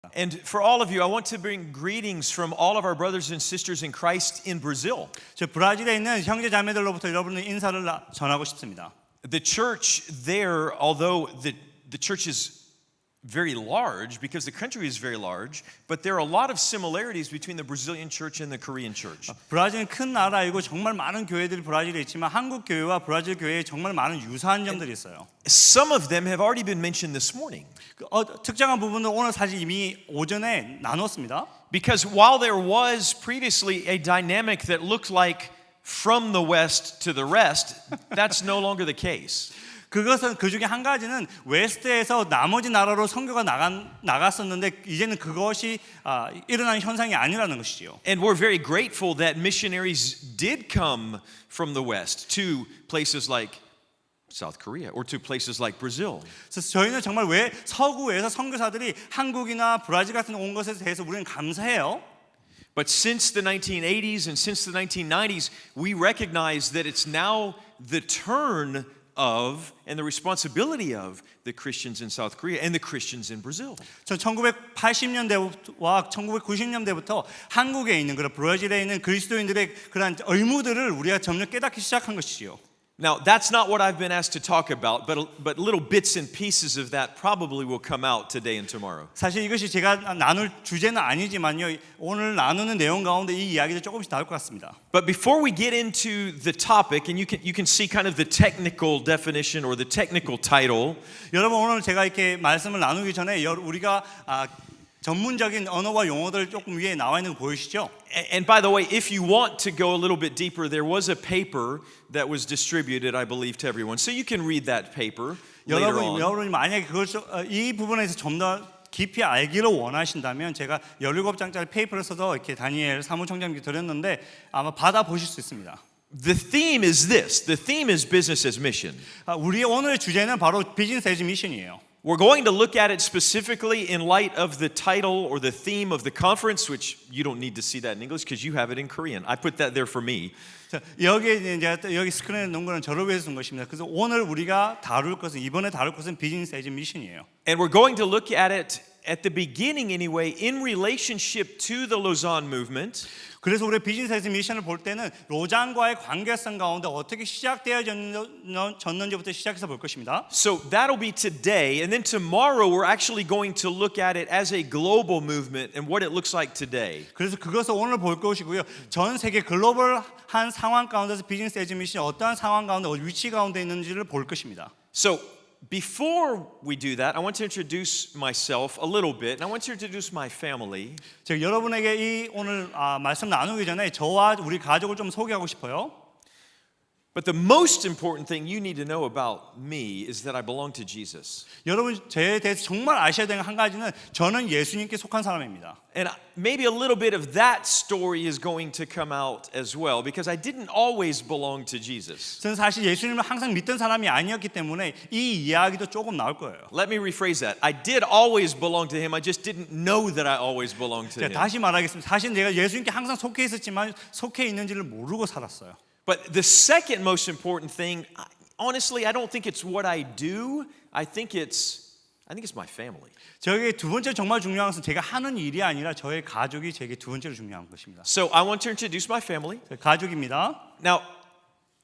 있습니다. And for all of you, I want to bring greetings from all of our brothers and sisters in Christ in Brazil. 저 브라질에 있는 형제 자매들로부터 여러분의 인사를 전하고 싶습니다. The church there, although the church is very large because the country is very large, but there are a lot of similarities between the Brazilian church and the Korean church. 브라질은 큰 나라이고 정말 많은 교회들이 브라질에 있지만 한국 교회와 브라질 교회에 정말 많은 유사한 점들이 있어요. Some of them have already been mentioned this morning. 특정한 부분은 오늘 사실 이미 오전에 나눴습니다. Because while there was previously a dynamic that looked like from the west to the rest, that's no longer the case. 그것은 그 중에 한 가지는 웨스트에서 나머지 나라로 선교가 나갔었는데 이제는 그것이 일어나는 현상이 아니라는 것이지요. And we're very grateful that missionaries did come from the west to places like South Korea or to places like Brazil. 그래서 저희는 정말 왜 서구에서 선교사들이 한국이나 브라질 같은 온 것에 대해서 우리는 감사해요. But since the 1980s and since the 1990s, we recognize that it's now the turn of and the responsibility of the Christians in South Korea and the Christians in Brazil. 저 1980년대와 1990년대부터 한국에 있는 그런 브라질에 있는 그리스도인들의 그런 의무들을 우리가 점점 깨닫기 시작한 것이지요. Now, that's not what I've been asked to talk about, but little bits and pieces of that probably will come out today and tomorrow. 사실 이것이 제가 나눌 주제는 아니지만요. 오늘 나누는 내용 가운데 이 이야기도 조금씩 나올 것 같습니다. But before we get into the topic, and you can see kind of the technical definition or the technical title. 여러분 오늘 제가 이렇게 말씀을 나누기 전에 우리가 전문적인 언어와 용어들 조금 위에 나와 있는 거 보이시죠? And by the way, if you want to go a little bit deeper, there was a paper that was distributed, I believe, to everyone. So you can read that paper later on. 여러분이 만약에 이 부분에서 좀 더 깊이 알기를 원하신다면 제가 17장짜리 페이퍼를 써서 이렇게 다니엘 사무총장님께 드렸는데 아마 받아 보실 수 있습니다. The theme is this. The theme is business as mission. 우리의 오늘의 주제는 바로 비즈니스 애즈 미션이에요. We're going to look at it specifically in light of the title or the theme of the conference, which you don't need to see that in English because you have it in Korean. I put that there for me. 자, 여기 스크린에 놓은 거는 저를 위해서 쓴 것입니다. 그래서 오늘 우리가 이번에 다룰 것은 비즈니스 애즈 미션이에요. And we're going to look at it at the beginning anyway in relationship to the Lausanne movement. 그래서 우리 비즈니스 애즈 미션을 볼 때는 로잔과의 관계성 가운데 어떻게 시작되어졌는지부터 시작해서 볼 것입니다. So that'll be today, and then tomorrow we're actually going to look at it as a global movement and what it looks like today. 그래서 그것을 오늘 볼 것이고요. 전 세계 글로벌한 상황 가운데서 비즈니스 애즈 미션이 어떠한 상황 가운데 위치 가운데 있는지를 볼 것입니다. So before we do that, I want to introduce myself a little bit, and I want to introduce my family. 제가 여러분에게 이 오늘 말씀 나누기 전에 저와 우리 가족을 좀 소개하고 싶어요. But the most important thing you need to know about me is that I belong to Jesus. 여러분 저에 대해서 정말 아셔야 되는 한 가지는 저는 예수님께 속한 사람입니다. And maybe a little bit of that story is going to come out as well because I didn't always belong to Jesus. 저는 사실 예수님을 항상 믿던 사람이 아니었기 때문에 이 이야기도 조금 나올 거예요. Let me rephrase that. I did always belong to him. I just didn't know that I always belonged to him. 다시 말하겠습니다. 사실 내가 예수님께 항상 속해 있었지만 속해 있는지를 모르고 살았어요. But the second most important thing, honestly, I don't think it's what I do. I think it's my family. 저에게 두 번째 정말 중요한 것은 제가 하는 일이 아니라 저의 가족이 제게 두 번째로 중요한 것입니다. So I want to introduce my family. 가족입니다. Now,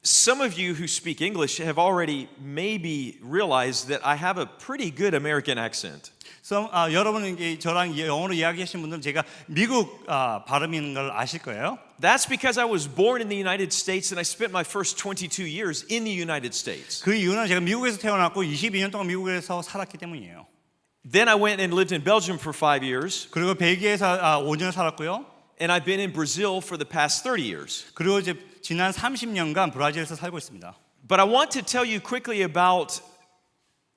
some of you who speak English have already maybe realized that I have a pretty good American accent. 여러분은 저랑 영어로 이야기하신 분들은 제가 미국 발음인 걸 아실 거예요. That's because I was born in the United States and I spent my first 22 years in the United States. 그 이유는 제가 미국에서 태어났고 22년 동안 미국에서 살았기 때문이에요. Then I went and lived in Belgium for 5 years. 그리고 벨기에에서 5년 살았고요. And I've been in Brazil for the past 30 years. 그리고 이제 지난 30년간 브라질에서 살고 있습니다. But I want to tell you quickly about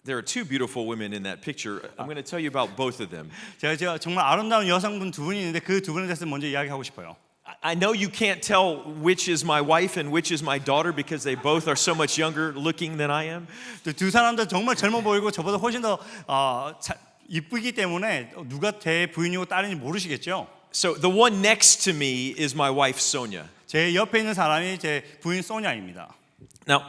there are two beautiful women in that picture. I'm going to tell you about both of them. 제가 정말 아름다운 여성분 두 분이 있는데 그 두 분에 대해서 먼저 이야기하고 싶어요. I know you can't tell which is my wife and which is my daughter because they both are so much younger looking than I am. 두 사람도 정말 젊어 보이고 저보다 훨씬 더 이쁘기 때문에 누가 제 부인이고 딸인지 모르시겠죠? So the one next to me is my wife Sonia. 제 옆에 있는 사람이 제 부인 소냐입니다. Now,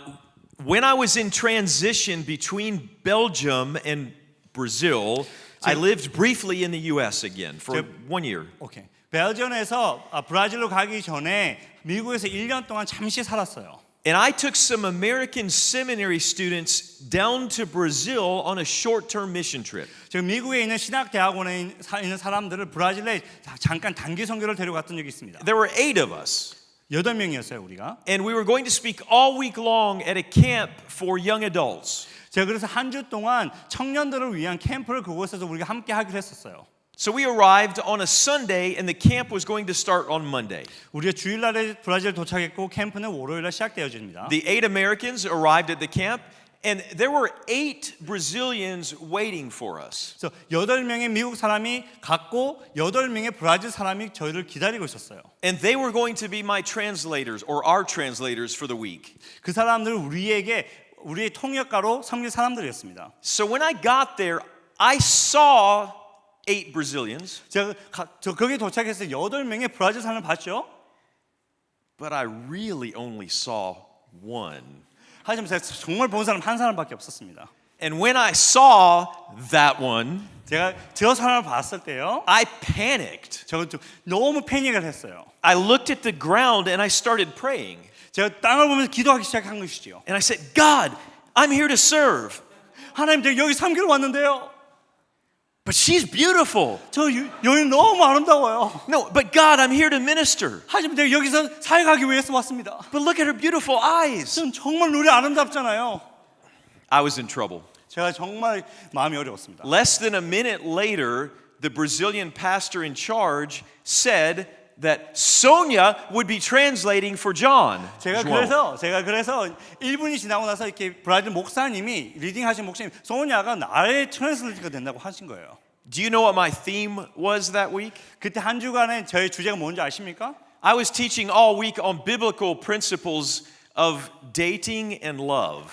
when I was in transition between Belgium and Brazil, I lived briefly in the U.S. again for 1 year. 오케이. 벨지언에서 브라질로 가기 전에 미국에서 1년 동안 잠시 살았어요. And I took some American seminary students down to Brazil on a short-term mission trip. 지금 미국에 있는 신학대학원에 있는 사람들을 브라질에 잠깐 단기 선교를 데려갔던 적이 있습니다. There were 8 of us. 8명이었어요, 우리가. And we were going to speak all week long at a camp for young adults. 제가 그래서 한 주 동안 청년들을 위한 캠프를 그곳에서 우리가 함께 하기로 했었어요. So we arrived on a Sunday and the camp was going to start on Monday. 우리가 주일날에 브라질 도착했고 캠프는 월요일날 시작되어집니다. The 8 Americans arrived at the camp and there were 8 Brazilians waiting for us. 그래서 8명의 미국 사람이 갔고 8명의 브라질 사람이 저희를 기다리고 있었어요. And they were going to be my translators or our translators for the week. 그 사람들은 우리의 통역가로 섬길 사람들이었습니다. So when I got there, I saw 8 Brazilians, 제가 거기 도착해서 8명의 브라질 사람을 봤죠. but I really only saw one. 하지만 제가 정말 본 사람 한 사람밖에 없었습니다. And when I saw that one, 제가 저 사람을 봤을 때요, I panicked. 저 너무 패닉을 했어요. I looked at the ground and I started praying. 제가 땅을 보면서 기도하기 시작한 것이죠. And I said, God, I'm here to serve. 하나님, 제가 여기 섬기러 왔는데요. But she's beautiful. 저 여인 너무 아름다워요. No, but God, I'm here to minister. 하지만 제가 여기서 사역하기 위해서 왔습니다. But look at her beautiful eyes. 전 정말 눈이 아름답잖아요. I was in trouble. 제가 정말 마음이 어려웠습니다. Less than a minute later, the Brazilian pastor in charge said that Sonia would be translating for John. 제가 그래서 1분이 지나고 나서 이렇게 브라질 목사님이 리딩하신 목사님 소냐가 나의 트랜슬레이터가 된다고 하신 거예요. Do you know what my theme was that week? 그때 한 주간에 저의 주제가 뭔지 아십니까? I was teaching all week on biblical principles of dating and love.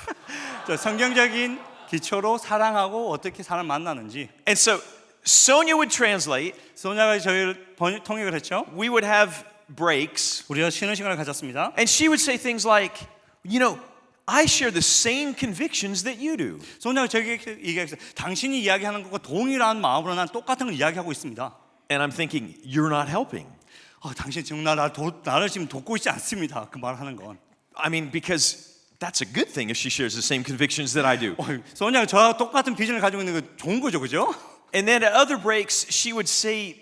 저 성경적인 기초로 사랑하고 어떻게 사람 만나는지. And so Sonia would translate. 소냐가 저희를 통역을 했죠. We would have breaks. 우리가 쉬는 시간을 가졌습니다. And she would say things like, you know, I share the same convictions that you do. 소냐가 저에게 얘기했어요. 당신이 이야기하는 것과 동일한 마음으로 난 똑같은 걸 이야기하고 있습니다. And I'm thinking, you're not helping. 당신 지금 나를 지금 돕고 있지 않습니다. 그 말하는 건. I mean, because that's a good thing if she shares the same convictions that I do. 소냐가 저와 똑같은 비전을 가지고 있는 거 좋은 거죠, 그죠? And then at other breaks, she would say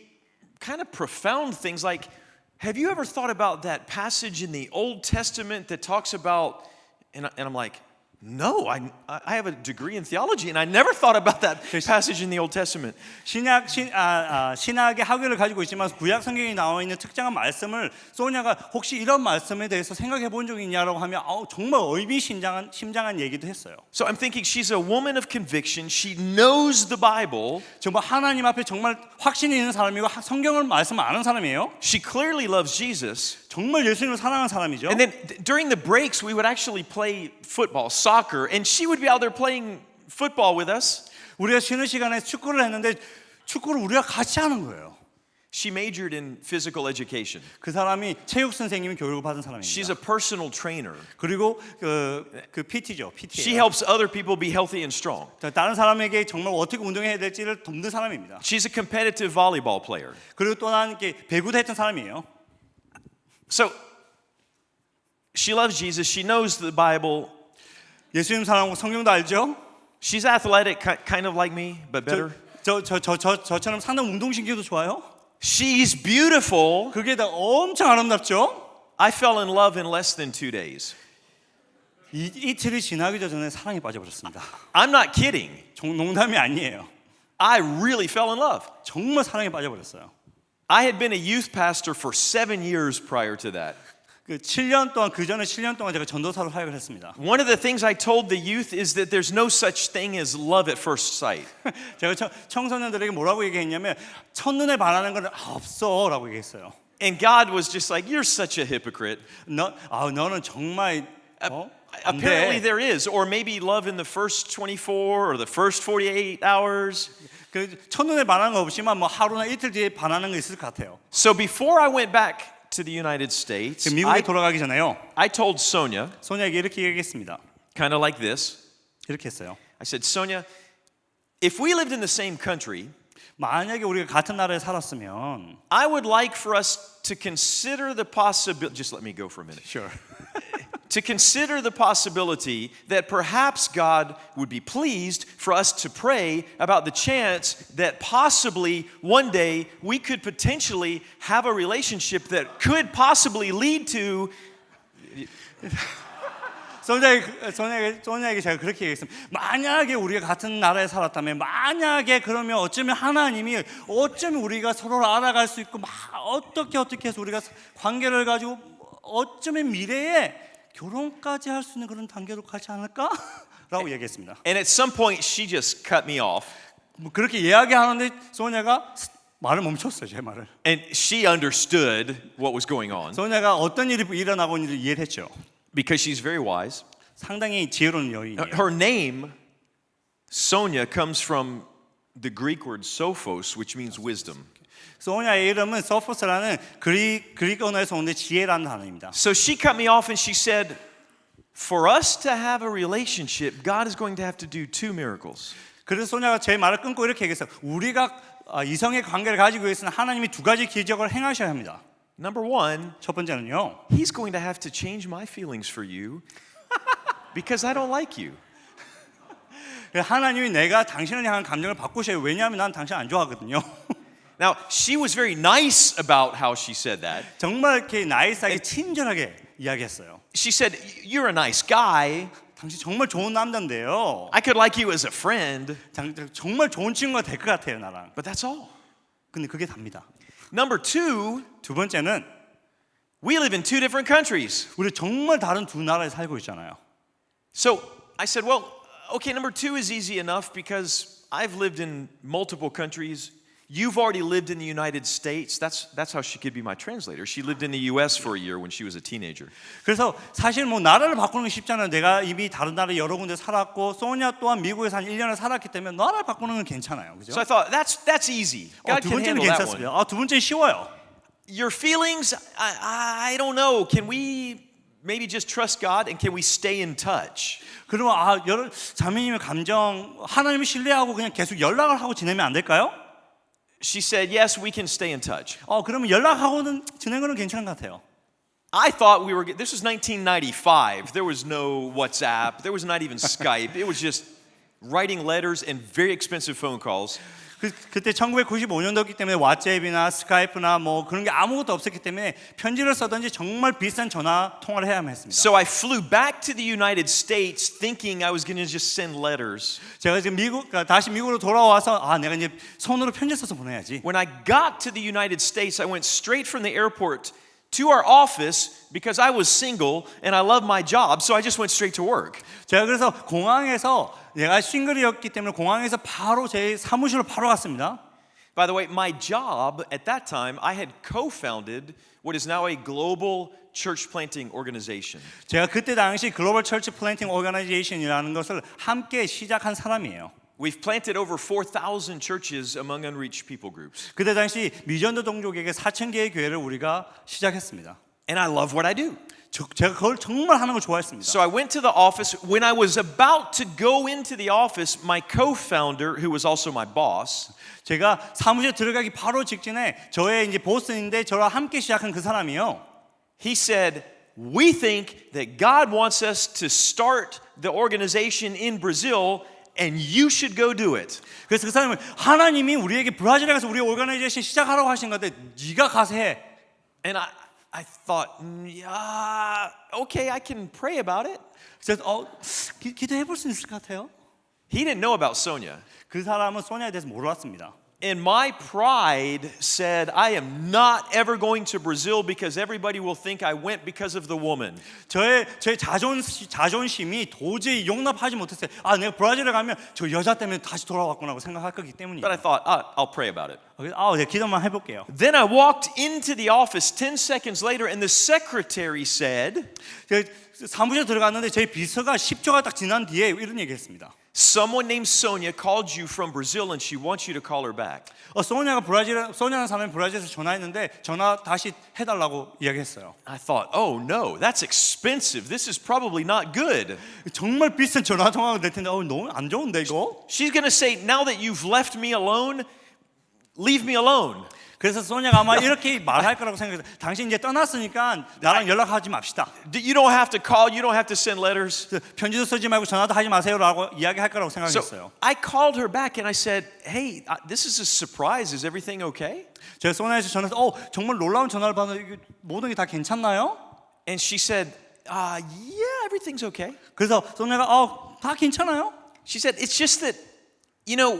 kind of profound things like, have you ever thought about that passage in the Old Testament that talks about, and I'm like, no, I have a degree in theology and I never thought about that passage in the Old Testament. 신학의 학위를 가지고 있지만 구약 성경에 나와 있는 특정한 말씀을 소냐가 혹시 이런 말씀에 대해서 생각해 본 적이 있냐라고 하면 정말 의미심장한 얘기도 했어요. So I'm thinking she's a woman of conviction. She knows the Bible. 정말 하나님 앞에 정말 확신이 있는 사람이고 성경을 말씀을 아는 사람이에요. She clearly loves Jesus. 정말 예수님을 사랑하는 사람이죠. And then during the breaks, we would actually play football, soccer, and she would be out there playing football with us. 우리가 쉬는 시간에 축구를 했는데 축구를 우리가 같이 하는 거예요. She majored in physical education. 그 사람이 체육 선생님이 교육을 받은 사람입니다. She's a personal trainer. 그리고 그 PT죠, PT. She helps other people be healthy and strong. 다른 사람에게 정말 어떻게 운동해야 될지를 돕는 사람입니다. She's a competitive volleyball player. 그리고 또한 배구도 했던 사람이에요. So she loves Jesus. She knows the Bible. 예수님 사랑하고 성경도 알죠? She's athletic, kind of like me, but better. 저처럼 상당 운동신경도 좋아요. She's beautiful. 그게 다 엄청 아름답죠? I fell in love in less than 2 days. 이틀이 지나기 전에 사랑에 빠져버렸습니다. I'm not kidding. 농담이 아니에요. I really fell in love. 정말 사랑에 빠져버렸어요. I had been a youth pastor for 7 years prior to that. 그 7년 동안 그 전에 7년 동안 제가 전도사로 사역을 했습니다. One of the things I told the youth is that there's no such thing as love at first sight. 제가 청소년들에게 뭐라고 얘기했냐면 첫눈에 반하는 건 없어라고 얘기했어요. And God was just like, you're such a hypocrite. 너는 정말 Apparently there is, or maybe love in the first 24 or the first 48 hours. 그 첫눈에 반하는 거 없지만 뭐 하루나 이틀 뒤에 반하는 거 있을 것 같아요. So before I went back to the United States, 미국에 돌아가기 전에요. I told Sonia, 소냐에게 이렇게 얘기했습니다. kind of like this. 이렇게 했어요. I said, Sonia, if we lived in the same country, 만약에 우리가 같은 나라에 살았으면 I would like for us to consider the possibility, just let me go for a minute. Sure. To consider the possibility that perhaps God would be pleased for us to pray about the chance that possibly one day we could potentially have a relationship that could possibly lead to. 소녀에게 제가 그렇게 얘기했습니다. 만약에 우리가 같은 나라에 살았다면, 만약에 그러면 어쩌면 하나님이 어쩌면 우리가 서로를 알아갈 수 있고, 막 어떻게 해서 우리가 관계를 가지고 어쩌면 미래에 결혼까지 할 수 있는 그런 단계로 가지 않을까? 라고 얘기했습니다. And at some point, she just cut me off. 뭐 그렇게 이야기하는데 소녀가 말을 멈췄어요, 제 말을. And she understood what was going on 소녀가 어떤 일이 일어나고 있는지 이해를 했죠. because she's very wise. 상당히 지혜로운 여인이에요. Her name, Sonia, comes from the Greek word sophos, which means wisdom. 소냐의 이름은 소포스라는 그리스 언어에서 오는 지혜라는 단어입니다. So she cut me off and she said, for us to have a relationship, God is going to have to do two miracles. 그래서 소냐가 제 말을 끊고 이렇게 얘기했어요. 우리가 이성의 관계를 가지고 있으면 하나님이 두 가지 기적을 행하셔야 합니다. Number one, 첫 번째는요. He's going to have to change my feelings for you because I don't like you. 하나님이 내가 당신을 향한 감정을 바꾸셔요. 왜냐하면 난 당신 안 좋아하거든요. Now, she was very nice about how she said that. 정말 이렇게 나이스하게 친절하게 이야기했어요. She said, you're a nice guy. 당신 정말 좋은 남자인데요. I could like you as a friend. 정말 좋은 친구가 될 것 같아요, 나랑. But that's all. 근데 그게 답니다. Number two, 두 번째는 we live in two different countries. 우리 정말 다른 두 나라에 살고 있잖아요. So I said, well, okay, number two is easy enough because I've lived in multiple countries. You've already lived in the United States. That's how she could be my translator. She lived in the U.S. for a year when she was a teenager. 그래서 사실 뭐 나라를 바꾸는 게 쉽잖아요. 내가 이미 다른 나라 여러 군데 살았고 소냐 또한 미국에서 한 1년을 살았기 때문에 나라를 바꾸는 건 괜찮아요. 그죠? So I thought that's easy. God 두 can 번째는 handle that one. 괜찮습니다. 두 번째는 쉬워요. Your feelings, I don't know. Can we maybe just trust God and can we stay in touch? 그러면 여러 자매님의 감정 하나님을 신뢰하고 그냥 계속 연락을 하고 지내면 안 될까요? She said, yes, we can stay in touch. 그러면 연락하고는 지내는 거는 괜찮은 것 같아요. I thought this was 1995. There was no WhatsApp. There was not even Skype. It was just writing letters and very expensive phone calls. 그때 1995년도였기 때문에 왓츠앱이나 스카이프나 뭐 그런 게 아무것도 없었기 때문에 편지를 써든지 정말 비싼 전화 통화를 해야만 했습니다. So I flew back to the United States thinking I was going to just send letters. 제가 지금 다시 미국으로 돌아와서 내가 이제 손으로 편지 써서 보내야지. When I got to the United States, I went straight from the airport to our office because I was single and I loved my job, so I just went straight to work. 제가 그래서 공항에서 내가 싱글이었기 때문에 공항에서 바로 제 사무실로 바로 갔습니다. By the way, my job at that time, I had co-founded what is now a global church planting organization. 제가 그때 당시 글로벌 처치 플랜팅 오거나이제이션이라는 것을 함께 시작한 사람이에요. We've planted over 4,000 churches among unreached people groups. 그때 당시 미전도 동족에게 4,000개의 교회를 우리가 시작했습니다. And I love what I do. 제가 그걸 정말 하는 걸 좋아했습니다. So I went to the office. When I was about to go into the office, my co-founder, who was also my boss, 제가 사무실에 들어가기 바로 직전에 저의 이제 보스인데 저랑 함께 시작한 그 사람이요. he said, "We think that God wants us to start the organization in Brazil, and you should go do it." 그래서 그 사람은 하나님이 우리에게 브라질에 가서 우리 오거나이제이션 시작하라고 하신 건데 네가 가서 해. And I thought, yeah, okay, I can pray about it. 그래서 기도해 볼 수 있을 것 같아요. He didn't know about Sonia. 그 사람은 소냐에 대해서 몰랐습니다. And my pride said, I am not ever going to Brazil because everybody will think I went because of the woman. 제 자존심이 도저히 용납하지 못했어요. 내가 브라질에 가면 저 여자 때문에 다시 돌아왔구나 생각할 거기 때문이에요. But I thought, I'll pray about it. 내가 기도만 해볼게요. Then I walked into the office 10 seconds later and the secretary said, 사무실에 들어갔는데 저희 비서가 10초가 딱 지난 뒤에 이런 얘기했습니다. Someone named Sonia called you from Brazil and she wants you to call her back. 소냐라는 사람이 브라질에서 전화했는데 전화 다시 해달라고 이야기했어요. I thought, oh no, that's expensive. This is probably not good. 정말 비싼 전화 통화가 될 텐데 너무 안 좋은데 이거? She's going to say, now that you've left me alone, leave me alone. 그래서 소냐가 아마 이렇게 말할 거라고 생각해서 당신 이제 떠났으니까 나랑 연락하지 맙시다. You don't have to call, you don't have to send letters. 편지도 쓰지 말고 전화도 하지 마세요라고 이야기할 거라고 So 생각했어요. I called her back and I said, hey, this is a surprise. Is everything okay? 제가 소냐에서 전화해서 정말 놀라운 전화를 받았는데 모든 게 다 괜찮나요? And she said, yeah, everything's okay. 그래서 소냐가 다 괜찮아요? She said, it's just that,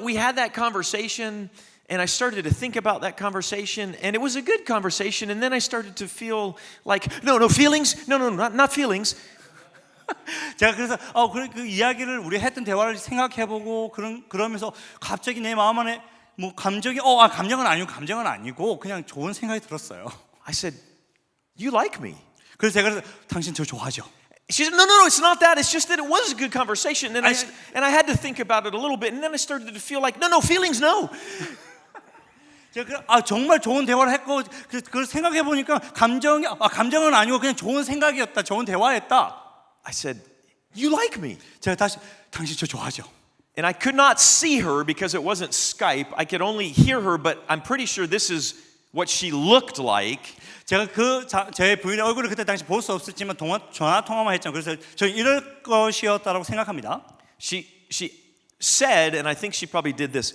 we had that conversation and I started to think about that conversation and it was a good conversation and then I started to feel like, no, feelings. No, not feelings. 제가 그래서 그 이야기를 우리 했던 대화를 생각해보고 그러면서 갑자기 내 마음 안에 뭐 감정이 감정은 아니고 그냥 좋은 생각이 들었어요. I said, you like me. 그래서 제가 당신 저 좋아하죠. She said, no, it's not that. It's just that it was a good conversation. And I had to think about it a little bit. And then I started to feel like, no, feelings, no. 제가 정말 좋은 대화를 했고 그걸 생각해 보니까 감정은 아니고 그냥 좋은 생각이었다, 좋은 대화였다. I said, you like me. 제가 다시 당신 저 좋아하죠. And I could not see her because it wasn't Skype. I could only hear her, but I'm pretty sure this is what she looked like. 제가 제 부인의 얼굴을 그때 당시 볼 수 없었지만 전화 통화만 했죠. 그래서 저 이럴 것이었다라고 생각합니다. She said, and I think she probably did this,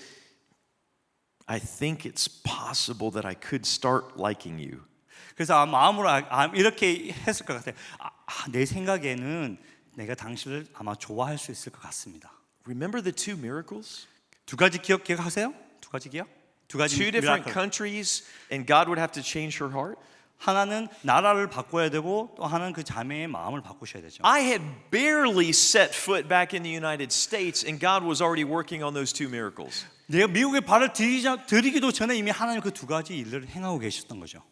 I think it's possible that I could start liking you. 그래서 마음으로 이렇게 했을 것 같아요. 내 생각에는 내가 당신을 아마 좋아할 수 있을 것 같습니다. Remember the two miracles? 두 가지 기억하세요? 두 가지 Two different 미라클. countries, and God would have to change her heart? 하나는 나라를 바꿔야 되고 또 하나는 그 자매의 마음을 바꾸셔야 되죠. I had barely set foot back in the United States, and God was already working on those two miracles. 내가 미국에 발을 들이기도 전에 이미 하나님 그 두 가지 일을 행하고 계셨던 거죠.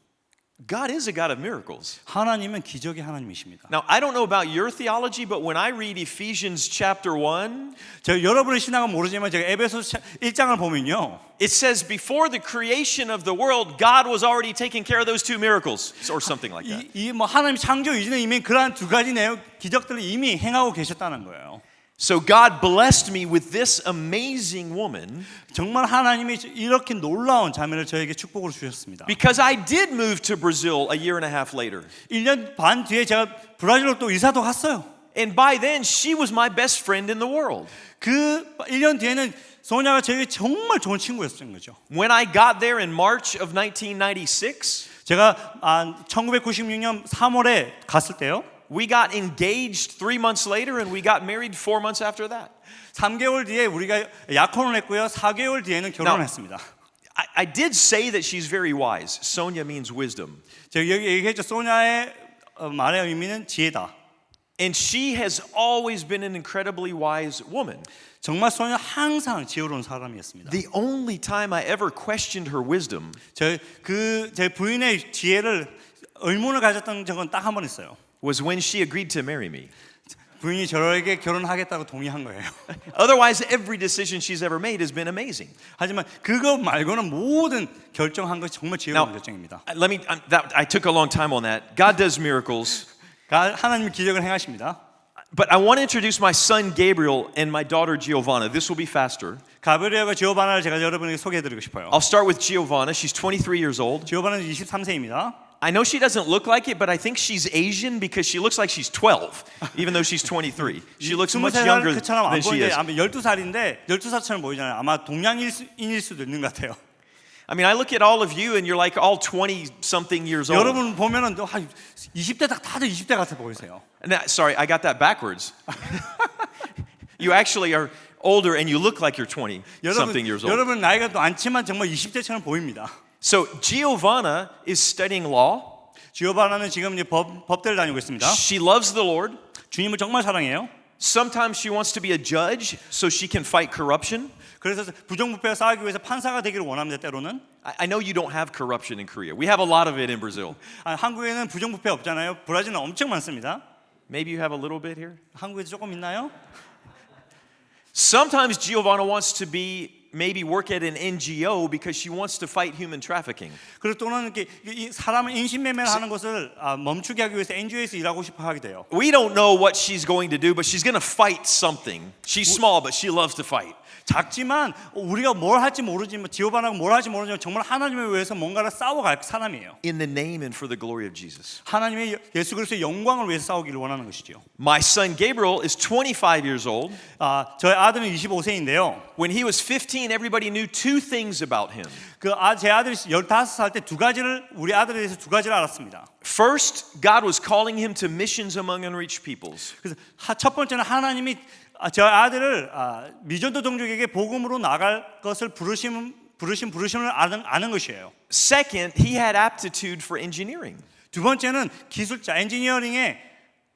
God is a God of miracles. 하나님은 기적의 하나님이십니다. Now, I don't know about your theology, but when I read Ephesians chapter 1, 제가 여러분의 신앙은 모르지만 제가 에베소 1장을 보면요. it says before the creation of the world, God was already taking care of those two miracles, or something like that. 뭐 하나님 창조 이전에 이미 그러한 두 가지 기적들을 이미 행하고 계셨다는 거예요. So God blessed me with this amazing woman 정말 하나님이 이렇게 놀라운 자매를 저에게 축복으로 주셨습니다. because I did move to Brazil a year and a half later. 1년 반 뒤에 제가 브라질로 또 이사도 갔어요. And by then, she was my best friend in the world. 그 1년 뒤에는 소냐가 저에게 정말 좋은 친구였던 거죠. When I got there in March of 1996, 제가 1996년 3월에 갔을 때요. we got engaged 3 months later and we got married 4 months after that. 3개월 뒤에 우리가 약혼을 했고요. 4개월 뒤에는 결혼을 했습니다. I did say that she's very wise. Sonia means wisdom. 제가 여기 얘기했죠. 소냐의 말의 의미는 지혜다. And she has always been an incredibly wise woman. 정말 소냐 항상 지혜로운 사람이었습니다. The only time I ever questioned her wisdom 제 부인의 지혜를 의문을 가졌던 적은 딱 한 번 있어요. was when she agreed to marry me. 부인이 저에게 결혼하겠다고 동의한 거예요. Otherwise, every decision she's ever made has been amazing. 하지만 그거 말고는 모든 결정한 것이 정말 지혜로운 결정입니다. I took a long time on that. God does miracles. 하나님이 기적을 행하십니다. But I want to introduce my son Gabriel and my daughter Giovanna. This will be faster. 가브리엘과 지오바나를 제가 여러분에게 소개해드리고 싶어요. I'll start with Giovanna. She's 23 years old. 지오바나는 23세입니다. I know she doesn't look like it, but I think she's Asian because she looks like she's 12, even though she's 23. She looks much younger 그처럼 안 than she 보이는데 is. 아마 12살인데 12살처럼 보이잖아요. 아마 동양인일 수도 있는 것 같아요. I mean, I look at all of you and you're like all 20-something years old. 여러분 보면은 20대 다들 20대 같아 보이세요. Sorry, I got that backwards. You actually are older and you look like you're 20-something years old. 여러분 나이가 또 많지만 정말 20대처럼 보입니다. So Giovanna is studying law. 지오바나는 지금 이제 법대를 다니고 있습니다. She loves the Lord. 주님을 정말 사랑해요. Sometimes she wants to be a judge so she can fight corruption. 그래서 부정부패와 싸우기 위해서 판사가 되기를 원합니다. 때로는. I know you don't have corruption in Korea. We have a lot of it in Brazil. 한국에는 부정부패 없잖아요. 브라질은 엄청 많습니다. Maybe you have a little bit here. 한국에도 조금 있나요? Sometimes Giovanna wants to maybe work at an NGO because she wants to fight human trafficking. 그리고 또는 이렇게 이 사람을 인신매매를 하는 것을 멈추게 하기 위해서 NGO에서 일하고 싶어 하게 돼요. We don't know what she's going to do, but she's going to fight something. She's small, but she loves to fight. 작지만 우리가 뭘 할지 모르지만 지오바나가 뭘 할지 모르지만 정말 하나님을 위해서 뭔가를 싸워갈 사람이에요. In the name and for the glory of Jesus. 하나님의 예수 그리스도의 영광을 위해서 싸우기를 원하는 것이죠. My son Gabriel is 25 years old. 저희 아들은 25세인데요. When he was 15, everybody knew two things about him. 제 아들이 15살 때 우리 아들에 대해서 두 가지를 알았습니다. First, God was calling him to missions among unreached peoples. 그래서 첫 번째는 하나님이 저 아들을 미전도 종족에게 복음으로 나갈 것을 부르심을 아는 것이에요. Second, he had aptitude for engineering. 두 번째는 기술자, 엔지니어링의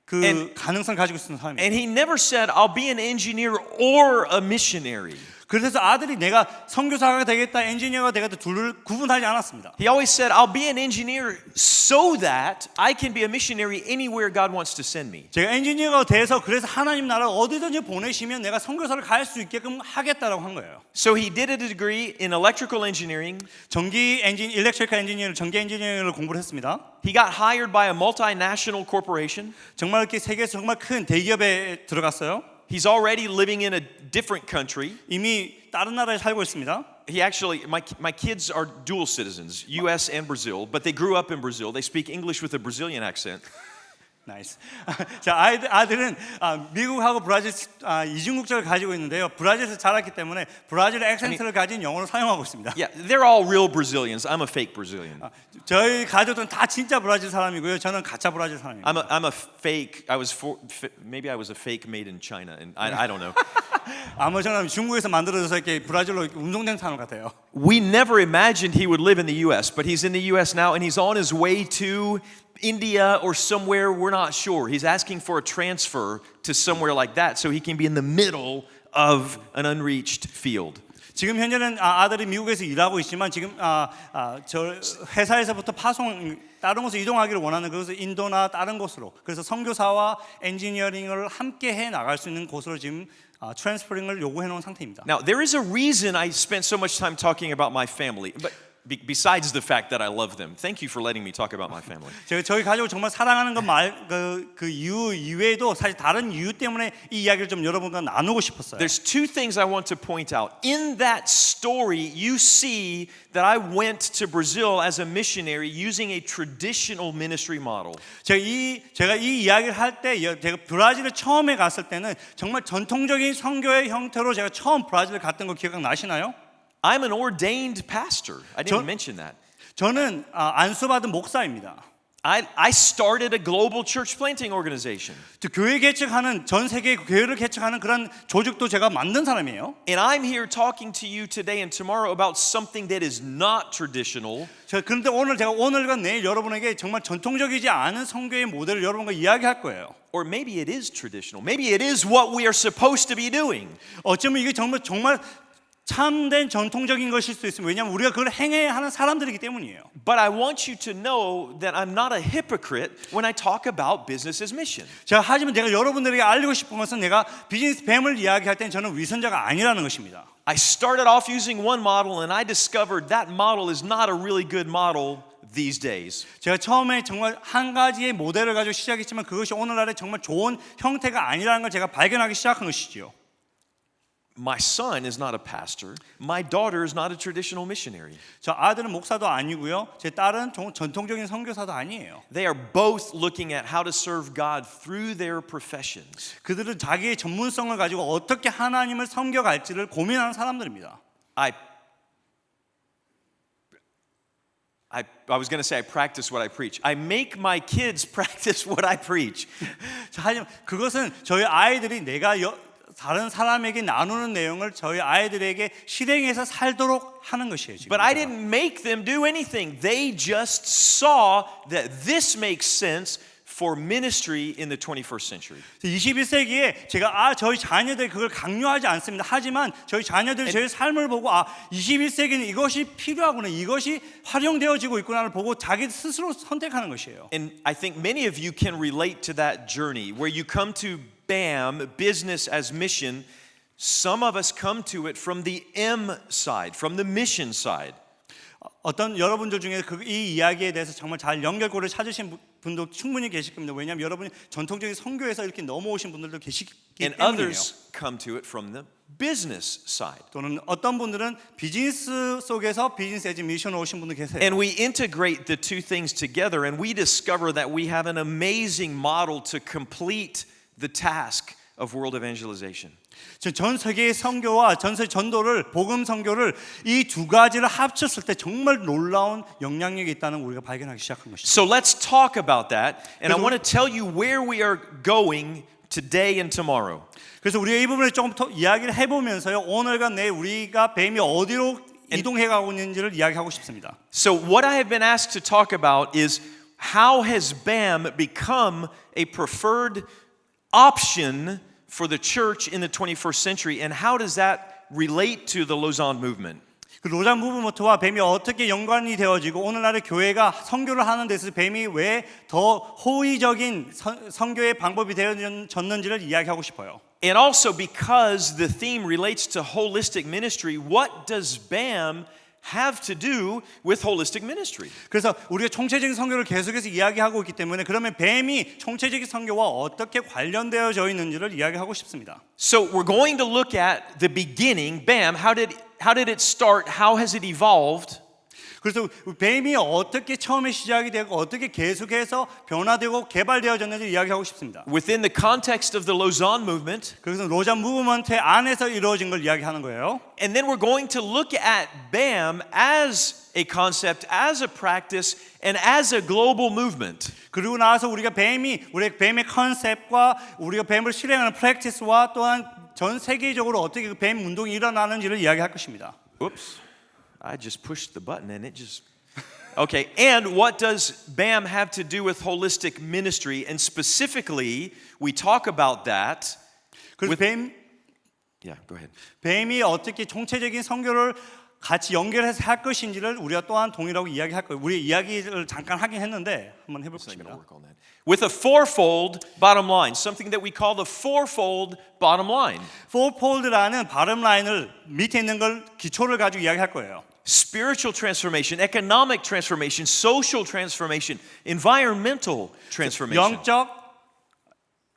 그 가능성을 가지고 있는 사람이에요. And he never said, I'll be an engineer or a missionary. 그래서 아들이 내가 선교사가 되겠다, 엔지니어가 되겠다 둘을 구분하지 않았습니다. He always said, I'll be an engineer so that I can be a missionary anywhere God wants to send me. 제가 엔지니어가 돼서 그래서 하나님 나라를 어디든지 보내시면 내가 선교사를 갈 수 있게끔 하겠다라고 한 거예요. So he did a degree in electrical engineering. 일렉트리컬 엔지니어를 전기 엔지니어를 공부를 했습니다. He got hired by a multinational corporation. 정말 이렇게 세계에서 정말 큰 대기업에 들어갔어요. He's already living in a different country. 이미 다른 나라에 살고 있습니다. He actually, my kids are dual citizens, U.S. and Brazil, but they grew up in Brazil. They speak English with a Brazilian accent. 나이스. 자, 아들은 미국하고 브라질 이중 국적을 가지고 있는데요. 브라질에서 자랐기 때문에 브라질 액센트를 가진 영어를 사용하고 있습니다. Yeah, they're all real Brazilians. I'm a fake Brazilian. 저희 가족은 다 진짜 브라질 사람이고요. 저는 가짜 브라질 사람입니다. I'm a fake. Maybe I was a fake made in China, and I don't know. 아마 저는 중국에서 만들어져서 이렇게 브라질로 운송된 사람 같아요. We never imagined he would live in the U.S., but he's in the U.S. now, and he's on his way to India or somewhere, we're not sure. He's asking for a transfer to somewhere like that so he can be in the middle of an unreached field. 지금 현재는 아들이 미국에서 일하고 있지만 지금 저 회사에서부터 다른 곳으로 이동하기를 원하는 그것은 인도나 다른 곳으로. 그래서 선교사와 엔지니어링을 함께 해 나갈 수 있는 곳으로 지금 트랜스퍼링을 요구해 놓은 상태입니다. Now, there is a reason I spent so much time talking about my family, but besides the fact that I love them. Thank you for letting me talk about my family. 제가 저희 가족을 정말 사랑하는 그 이유 이외에도 사실 다른 이유 때문에 이 이야기를 좀 여러분과 나누고 싶었어요. There's two things I want to point out. In that story, you see that I went to Brazil as a missionary using a traditional ministry model. 제가 이 이야기를 할 때 제가 브라질에 처음에 갔을 때는 정말 전통적인 선교의 형태로 제가 처음 브라질을 갔던 거 기억나시나요? I'm an ordained pastor. I didn't mention that. 저는 안수받은 목사입니다. I started a global church planting organization. 교회 개척하는 전 세계 교회를 개척하는 그런 조직도 제가 만든 사람이에요. And I'm here talking to you today and tomorrow about something that is not traditional. 그런데 제가 오늘과 내일 여러분에게 정말 전통적이지 않은 선교의 모델을 여러분과 이야기할 거예요. Or maybe it is traditional. Maybe it is what we are supposed to be doing. 어쩌면 이게 정말 참된 전통적인 것일 수도 있습니다. 왜냐하면 우리가 그걸 행해야 하는 사람들이기 때문이에요. But I want you to know that I'm not a hypocrite when I talk about business as mission. 하지만 제가 여러분들에게 알리고 싶으면서 내가 비즈니스 뱀을 이야기할 때는 저는 위선자가 아니라는 것입니다. I started off using one model and I discovered that model is not a really good model these days. 제가 처음에 정말 한 가지의 모델을 가지고 시작했지만 그것이 오늘날의 정말 좋은 형태가 아니라는 걸 제가 발견하기 시작한 것이지요. My son is not a pastor. My daughter is not a traditional missionary. 저 아들은 목사도 아니고요. 제 딸은 전통적인 선교사도 아니에요. They are both looking at how to serve God through their professions. 그들은 자기의 전문성을 가지고 어떻게 하나님을 섬겨갈지를 고민하는 사람들입니다. I was going to say I practice what I preach. I make my kids practice what I preach. 하지만 그것은 저희 아이들이 내가 다른 사람에게 나누는 내용을 저희 아이들에게 실행해서 살도록 하는 것이에요. 지금. But I didn't make them do anything. They just saw that this makes sense for ministry in the 21st century. 21세기에 제가 저희 자녀들 그걸 강요하지 않습니다. 하지만 저희 자녀들이 저희 삶을 보고 21세기는 이것이 필요하구나, 이것이 활용되어지고 있구나를 보고 자기 스스로 선택하는 것이에요. And I think many of you can relate to that journey where you come to BAM, business as mission. Some of us come to it from the M side, from the mission side. 어떤 여러분들 중에 이 이야기에 대해서 정말 잘 연결고를 찾으신 분도 충분히 계실 겁니다. 왜냐하면 여러분이 전통적인 선교에서 이렇게 넘어오신 분들도 계시기 And 때문이에요. others come to it from the business side. 또는 어떤 분들은 비즈니스 속에서 비즈니스 에즈 미션 오신 분도 계세요. And we integrate the two things together and we discover that we have an amazing model to complete the task of world evangelization. 전 세계의 선교와 전 세계 전도를 복음 선교를 이 두 가지를 합쳤을 때 정말 놀라운 영향력이 있다는 우리가 발견하기 시작한 것입니다. So let's talk about that. And I want to tell you where we are going today and tomorrow. 그래서 우리가 이 부분을 조금 더 이야기를 해보면서요, 오늘과 내일 우리가 뱀이 어디로 이동해 가고 있는지를 이야기하고 싶습니다. So what I have been asked to talk about is how has BAM become a preferred option for the church in the 21st century, and how does that relate to the Lausanne movement? 그 로잔 무브먼트와 뱀이 어떻게 연관이 되어지고 오늘날의 교회가 선교를 하는 데서 뱀이 왜 더 호의적인 선교의 방법이 되어졌는지를 이야기하고 싶어요. And also because the theme relates to holistic ministry, what does BAM have to do with holistic ministry? 그래서 우리가 총체적인 선교를 계속해서 이야기하고 있기 때문에 그러면 뱀이 총체적인 선교와 어떻게 관련되어져 있는지를 이야기하고 싶습니다. So we're going to look at the beginning. BAM, how did it start? How has it evolved? 그래서 뱀이 어떻게 처음에 시작이 되고 어떻게 계속해서 변화되고 개발되어졌는지 이야기하고 싶습니다. Within the context of the Lausanne movement. 그래서 로잔 무브먼트 안에서 이루어진 걸 이야기하는 거예요. And then we're going to look at BAM as a concept, as a practice, and as a global movement. 그리고 나서 우리가 우리 뱀의 컨셉과 우리가 뱀을 실행하는 프랙티스와 또한 전 세계적으로 어떻게 그 뱀 운동이 일어나는지를 이야기할 것입니다. Whoops. I just pushed the button and it just... Okay, and what does BAM have to do with holistic ministry? And specifically, we talk about that. 그래서 Yeah, go ahead. 뱀이 어떻게 총체적인 선교를 같이 연결해서 할 것인지를 우리가 또한 동일하고 이야기할 거예요. 우리 이야기를 잠깐 하긴 했는데 한번 해볼 I'm going to 것입니다. work on that. With a fourfold bottom line, something that we call the fourfold bottom line. fourfold라는 bottom line을 밑에 있는 걸 기초를 가지고 이야기할 거예요. Spiritual transformation, economic transformation, social transformation, environmental transformation. 영적,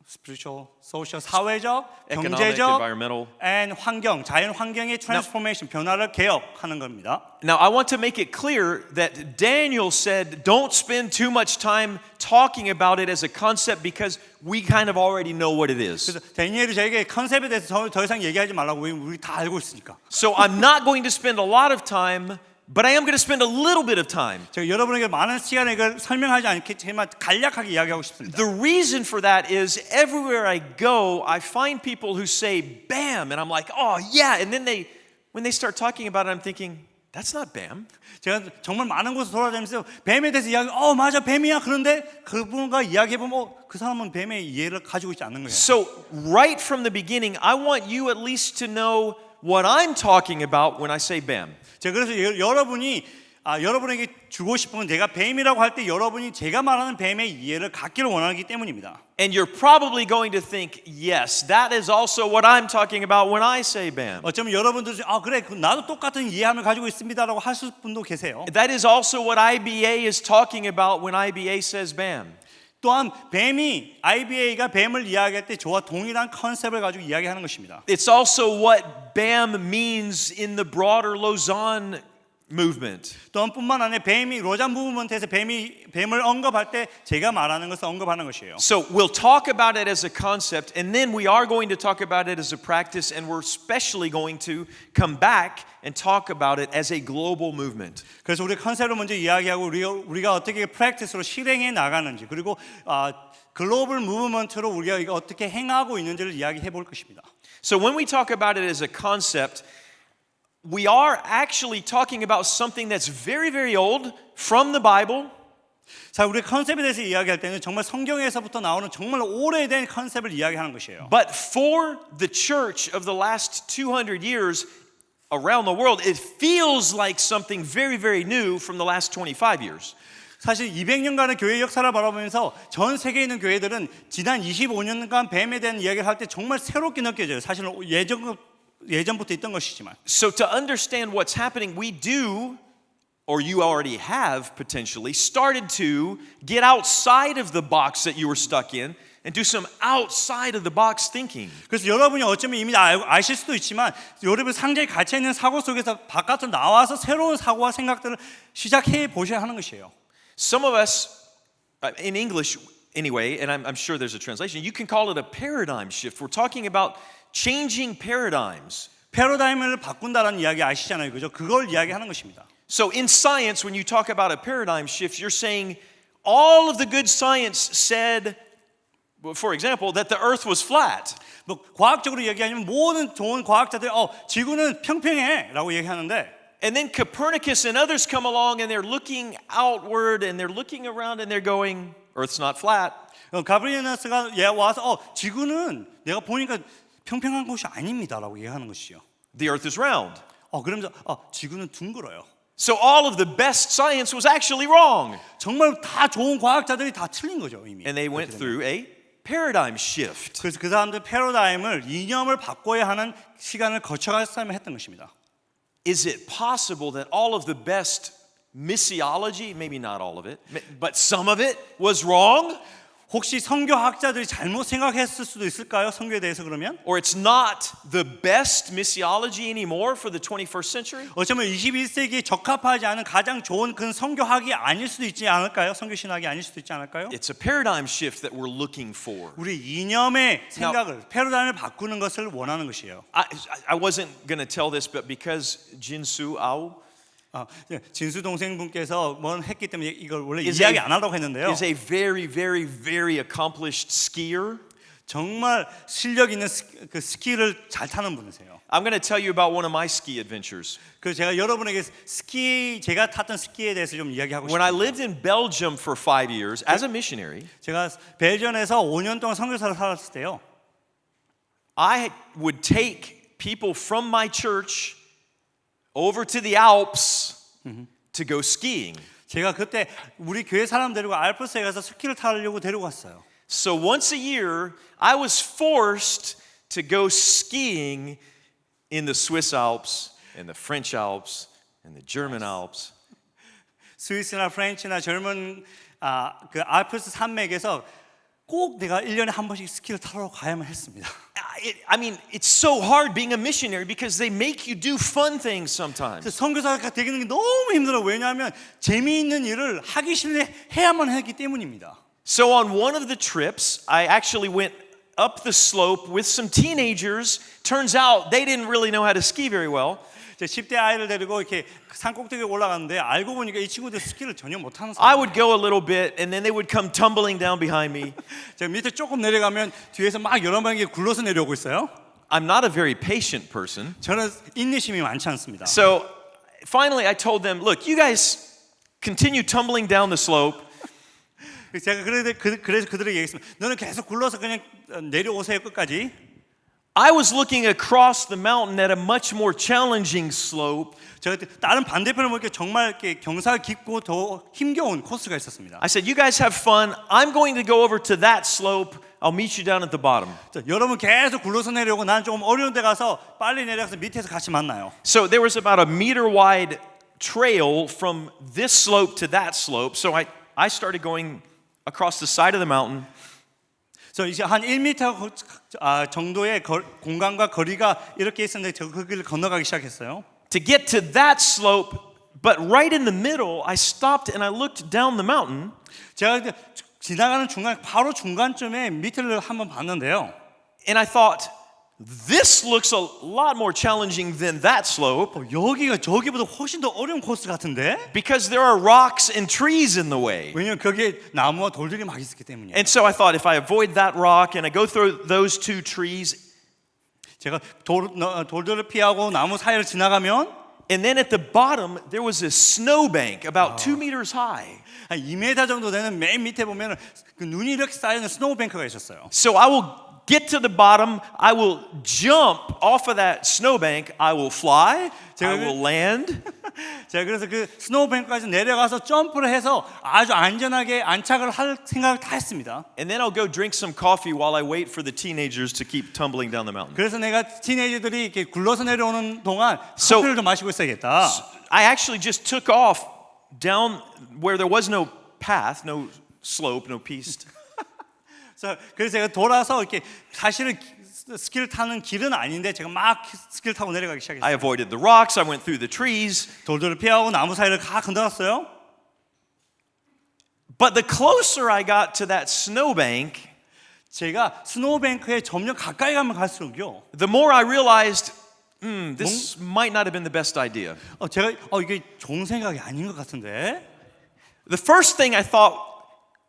spiritual, social, 사회적, Economic, 경제적, environmental. and 환경, 자연 환경의 transformation, 변화를 개혁하는 겁니다. Now, I want to make it clear that Daniel said, don't spend too much time talking about it as a concept because we kind of already know what it is. 그래서 다니엘이 저에게 컨셉에 대해서 더 이상 얘기하지 말라고 우리 다 알고 있으니까. So I'm not going to spend a lot of time, but I am going to spend a little bit of time. 제가 여러분에게 많은 시간을 이걸 설명하지 않겠지만 간략하게 이야기하고 싶습니다. The reason for that is everywhere I go, I find people who say BAM, and I'm like, oh yeah, and then when they start talking about it, I'm thinking, that's not BAM. 제가 정말 많은 곳을 돌아다니면서 뱀에 대해서 이야기, 맞아 뱀이야. 그런데 그분과 이야기해보면 그 사람은 뱀의 이해를 가지고 있지 않는 거예요. So right from the beginning, I want you at least to know what I'm talking about when I say BAM. 제가 그래서 여러분에게 주고 싶은 건 제가 뱀이라고 할 때 여러분이 제가 말하는 뱀의 이해를 갖기를 원하기 때문입니다. And you're probably going to think, yes, that is also what I'm talking about when I say BAM. 어쩌면 여러분들 중에 그래 나도 똑같은 이해함을 가지고 있습니다라고 하실 분도 계세요. That is also what IBA is talking about when IBA says BAM. 또한 IBA가 뱀을 이야기할 때 저와 동일한 컨셉을 가지고 이야기하는 것입니다. It's also what BAM means in the broader Lausanne movement. 또한 뿐만 아니라 로잔 무브먼트에서 뱀을 언급할 때 제가 말하는 것을 언급하는 것이에요. So we'll talk about it as a concept, and then we are going to talk about it as a practice, and we're especially going to come back and talk about it as a global movement. 그래서 우리 컨셉을 먼저 이야기하고 우리가 어떻게 프랙티스로 실행해 나가는지 그리고 글로벌 무브먼트로 우리가 이거 어떻게 행하고 있는지를 이야기해 볼 것입니다. So when we talk about it as a concept, we are actually talking about something that's very, very old from the Bible. 자, 우리 컨셉에 대해서 이야기할 때는 정말 성경에서부터 나오는 정말 오래된 컨셉을 이야기하는 것이에요. But for the church of the last 200 years around the world, it feels like something very, very new from the last 25 years. 사실 200년간의 교회 역사를 바라보면서 전 세계에 있는 교회들은 지난 25년간 뱀에 대한 이야기를 할 때 정말 새롭게 느껴져요. 사실은 예전부터 있던 것이지만. So to understand what's happening, we do, or you already have potentially, started to get outside of the box that you were stuck in and do some outside of the box thinking. 그래서 여러분이 어쩌면 이미 아실 수도 있지만 여러분 상자에 갇혀 있는 사고 속에서 바깥으로 나와서 새로운 사고와 생각들을 시작해 보셔야 하는 것이에요. Some of us, in English anyway, and I'm sure there's a translation, you can call it a paradigm shift. We're talking about changing paradigms. 패러다임을 바꾼다라는 이야기 아시잖아요. 그죠? 그걸 이야기하는 것입니다. So in science, when you talk about a paradigm shift, you're saying all of the good science said, well, for example, that the earth was flat. 뭐 과학적으로 얘기하면 모든 좋은 과학자들이 지구는 평평해라고 얘기하는데 And then Copernicus and others come along and they're looking outward and they're looking around and they're going, earth's not flat. 가브리엘스가 와서 지구는 내가 보니까 평평한 곳이 아닙니다라고 얘기하는 것이죠. The earth is round. 그러면서 지구는 둥글어요. So all of the best science was actually wrong. 정말 다 좋은 과학자들이 다 틀린 거죠, 이미. And they went through a paradigm shift. 그래서 그 사람들 패러다임을 이념을 바꿔야 하는 시간을 거쳐갔으면 했던 것입니다. Is it possible that all of the best missiology, maybe not all of it, but some of it was wrong? 혹시 성교학자들이 잘못 생각했을 수도 있을까요? 성교에 대해서 그러면? Or it's not the best missiology anymore for the 21st century? 어쩌면 21세기에 적합하지 않은 가장 좋은 그 성교학이 아닐 수도 있지 않을까요? 성교신학이 아닐 수도 있지 않을까요? It's a paradigm shift that we're looking for. 우리 이념의 생각을, 패러다임을 바꾸는 것을 원하는 것이에요. I wasn't going to tell this, but because Jinsu Ao 진수 동생분께서 뭘 했기 때문에 이걸 원래 is 이야기 안 하려고 했는데요. is a very, very, very accomplished skier. 정말 실력 있는 그 스키를 잘 타는 분이세요. I'm going to tell you about one of my ski adventures. 그래서 제가 여러분에게 제가 탔던 스키에 대해서 좀 이야기하고 When I 싶어요. lived in Belgium for 5 years as a missionary, 제가 벨기에에서 5년 동안 선교사를 살았을 때요. I would take people from my church over to the Alps to go skiing. 제가 그때 우리 교회 사람 데리고 알프스에 가서 스키를 타려고 데리고 갔어요. So once a year, I was forced to go skiing in the Swiss Alps, and the French Alps, and the German Alps. 스위스나 프렌치나 젊은 그 알프스 산맥에서 꼭 내가 1년에 한 번씩 스키를 타러 가야만 했습니다. I mean, it's so hard being a missionary because they make you do fun things sometimes. 선교사가 되는 게 너무 힘들어. 왜냐하면 재미있는 일을 하기 싫은데 해야만 했기 때문입니다. So on one of the trips, I actually went up the slope with some teenagers. Turns out they didn't really know how to ski very well. 10대 아이를 데리고 이렇게 산 꼭대기에 올라갔는데 알고 보니까 이 친구들 스키를 전혀 못하는 I 사람. would go a little bit and then they would come tumbling down behind me. 제가 밑에 조금 내려가면 뒤에서 막 여러 명이 굴러서 내려오고 있어요. I'm not a very patient person. 저는 인내심이 많지 않습니다. So finally I told them, look, you guys continue tumbling down the slope. 제가 그래서 그들에게 얘기했습니다. 너는 계속 굴러서 그냥 내려오세요 끝까지. I was looking across the mountain at a much more challenging slope. 제가 다른 반대편을 보니까 정말 이렇게 경사가 깊고 더 힘겨운 코스가 있었습니다. I said, you guys have fun. I'm going to go over to that slope. I'll meet you down at the bottom. 자, 여러분 계속 굴러서 내려오고 나는 조금 어려운 데 가서 빨리 내려가서 밑에서 같이 만나요. So there was about a meter wide trail from this slope to that slope. So I started going across the side of the mountain. 그래서 이제 한 1m 정도의 공간과 거리가 이렇게 있었는데 저 그 길을 건너가기 시작했어요. To get to that slope, but right in the middle, I stopped and I looked down the mountain. 제가 지나가는 중간 바로 중간쯤에 밑을 한번 봤는데요. And I thought, this looks a lot more challenging than that slope. 여기가 저기보다 훨씬 더 어려운 코스 같은데? Because there are rocks and trees in the way. 왜냐면 거기에 나무와 돌들이 막 있었기 때문이에요. And so I thought, if I avoid that rock and I go through those two trees, 제가 돌들을 피하고 나무 사이를 지나가면 And then at the bottom, there was a snowbank about 2 meters high. 한 2m 정도 되는 맨 밑에 보면은 그 눈이 이렇게 쌓여있는 스노우뱅크가 있었어요. So I will get to the bottom, I will jump off of that snowbank, I will fly, I will land. 제가 그래서 그 스노우뱅크까지 내려가서 점프를 해서 아주 안전하게 안착을 할 생각을 다 했습니다. And then I'll go drink some coffee while I wait for the teenagers to keep tumbling down the mountain. 그래서 내가 티네이저들이 이렇게 굴러서 내려오는 동안 So- 커피를 좀 마시고 있어야겠다. I actually just took off down where there was no path, no slope, no piste. 그래서 제가 돌아서 이렇게 사실은 스키를 타는 길은 아닌데 제가 막 스키를 타고 내려가기 시작했어요. I avoided the rocks, I went through the trees. 돌들을 피하고 나무 사이를 다 건너갔어요. But the closer I got to that snowbank, 제가 스노우뱅크에 점점 가까이 가면 갈수록요. the more I realized, this might not have been the best idea. 제가 이게 좋은 생각이 아닌 것 같은데. The first thing I thought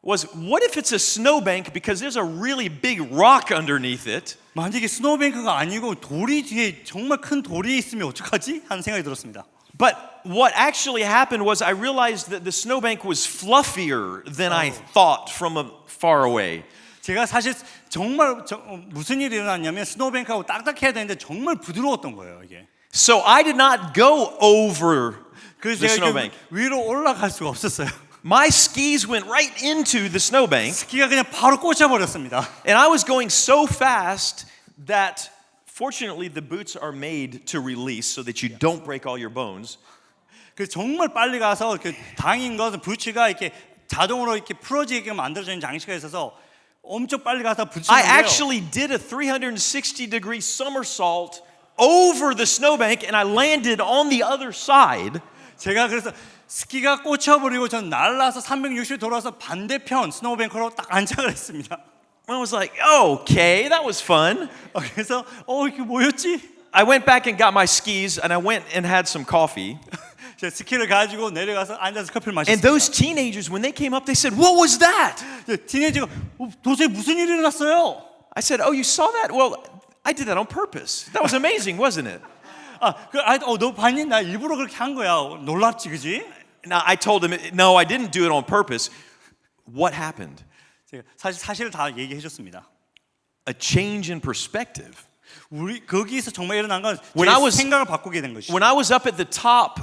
was, what if it's a snowbank because there's a really big rock underneath it? 만약에 스노우뱅크가 아니고 돌이 뒤에 정말 큰 돌이 있으면 어떡하지? 하는 생각이 들었습니다. But what actually happened was I realized that the snowbank was fluffier than I thought from far away. 제가 사실 정말 무슨 일이 일어났냐면 스노우뱅크하고 딱딱해야 되는데 정말 부드러웠던 거예요, 이게. So I did not go over 그래서 the 제가 snowbank. 위로 올라갈 수가 없었어요. My skis went right into the snowbank, 스키가 그냥 바로 꽂혀버렸습니다. and I was going so fast that fortunately the boots are made to release so that you don't break all your bones. 그래서 정말 빨리 가서 다행인 것은 부츠가 이렇게 자동으로 이렇게 풀어지게 만들어져 있는 장치가 있어서 엄청 빨리 가서 I 붙이는데요. actually did a 360-degree somersault over the snowbank, and I landed on the other side. 제가 그래서 스키가 꽂혀버리고 전 날라서 360도 돌아서 반대편 스노우뱅크로 딱 안착을 했습니다. I was like, okay, that was fun. 그래서 이게 뭐였지? I went back and got my skis, and I went and had some coffee. 제가 스키를 가지고 내려가서 앉아서 커피를 And those 마셨습니다. teenagers, when they came up, they said, what was that? 티네이저가 도대체 무슨 일이 일어났어요? I said, oh, you saw that? Well, I did that on purpose. That was amazing, wasn't it? 너 봤니? 나 일부러 그렇게 한 거야. 놀랍지, 그지? Now, I told him, no, I didn't do it on purpose. What happened? 제가 사실 다 얘기해 줬습니다. A change in perspective. 우리 거기서 정말 일어난 건 When I was- 생각을 바꾸게 된 것이죠. When I was up at the top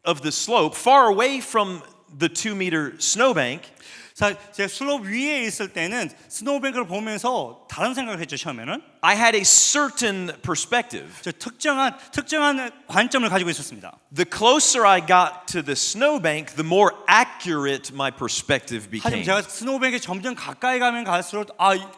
of the slope, far away from the 2-meter snowbank, 제가 슬롭 위에 있을 때는 스노우뱅크를 보면서 다른 생각을 했죠. 처음에는 I had a certain perspective. 저 특정한 관점을 가지고 있었습니다. The closer I got to the snowbank, the more accurate my perspective 하지만 became. 제가 스노우뱅크에 점점 가까이 가면 갈수록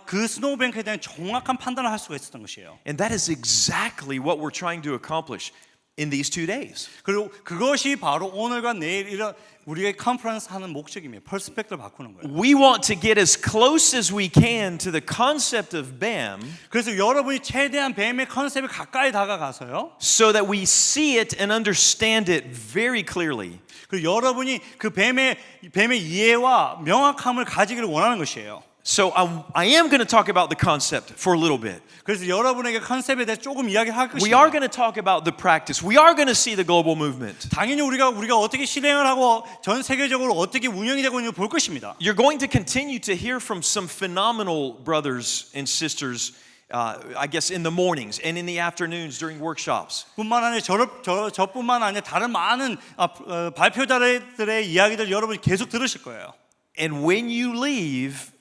그 스노우뱅크에 대한 정확한 판단을 할 수가 있었던 것이에요. And that is exactly what we're trying to accomplish in these 2 days. 그리고 그것이 바로 오늘과 내일 이런 우리의 컨퍼런스 하는 목적이며 퍼스펙트를 바꾸는 거예요. We want to get as close as we can to the concept of BAM 그래서 여러분이 최대한 뱀의 컨셉에 가까이 다가가서요. so that we see it and understand it very clearly. 그리고 여러분이 그 뱀의 이해와 명확함을 가지기를 원하는 것이에요. So I am going to talk about the concept for a little bit. 그래서 여러분에게 컨셉에 대해 조금 이야기할 We are 것입니다. going to talk about the practice. We are going to see the global movement. 당연히 우리가 어떻게 실행을 하고 전 세계적으로 어떻게 운영이 되고 있는지 볼 것입니다. You're going to continue to hear from some phenomenal brothers and sisters, I guess, in the mornings and in the afternoons during workshops. 뿐만 아니라 저뿐만 아니라 다른 많은 발표자들의 이야기들 여러분이 계속 들으실 거예요. And when you leave,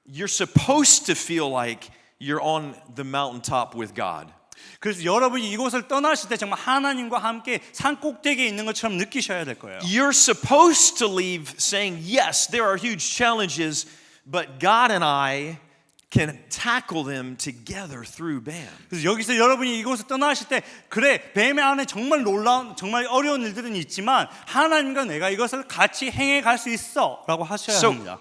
you're supposed to feel like you're on the mountaintop with God. 그래서 여러분이 이곳을 떠나실 때 정말 하나님과 함께 산 꼭대기에 있는 것처럼 느끼셔야 될 거예요. You're supposed to leave saying, yes, there are huge challenges, but God and I can tackle them together through BAM. 그래서 여기서 여러분이 이곳을 떠나실 때 그래 뱀의 안에 정말 놀라운 정말 어려운 일들은 있지만 하나님과 내가 이것을 같이 행해 갈 수 있어라고 하셔야 So- 합니다.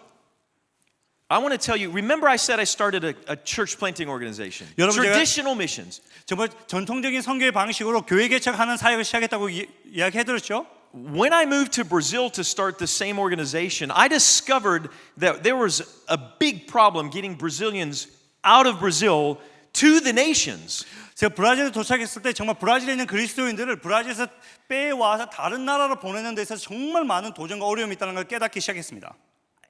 I want to tell you, remember I said I started a church planting organization. 여러분, 제가- Traditional missions. 정말 전통적인 선교의 방식으로 교회 개척하는 사역을 시작했다고 이야기해드렸죠. When I moved to Brazil to start the same organization, I discovered that there was a big problem getting Brazilians out of Brazil to the nations. 제가 브라질에 도착했을 때 정말 브라질에 있는 그리스도인들을 브라질에서 빼와서 다른 나라로 보내는 데 있어서 정말 많은 도전과 어려움이 있다는 걸 깨닫기 시작했습니다.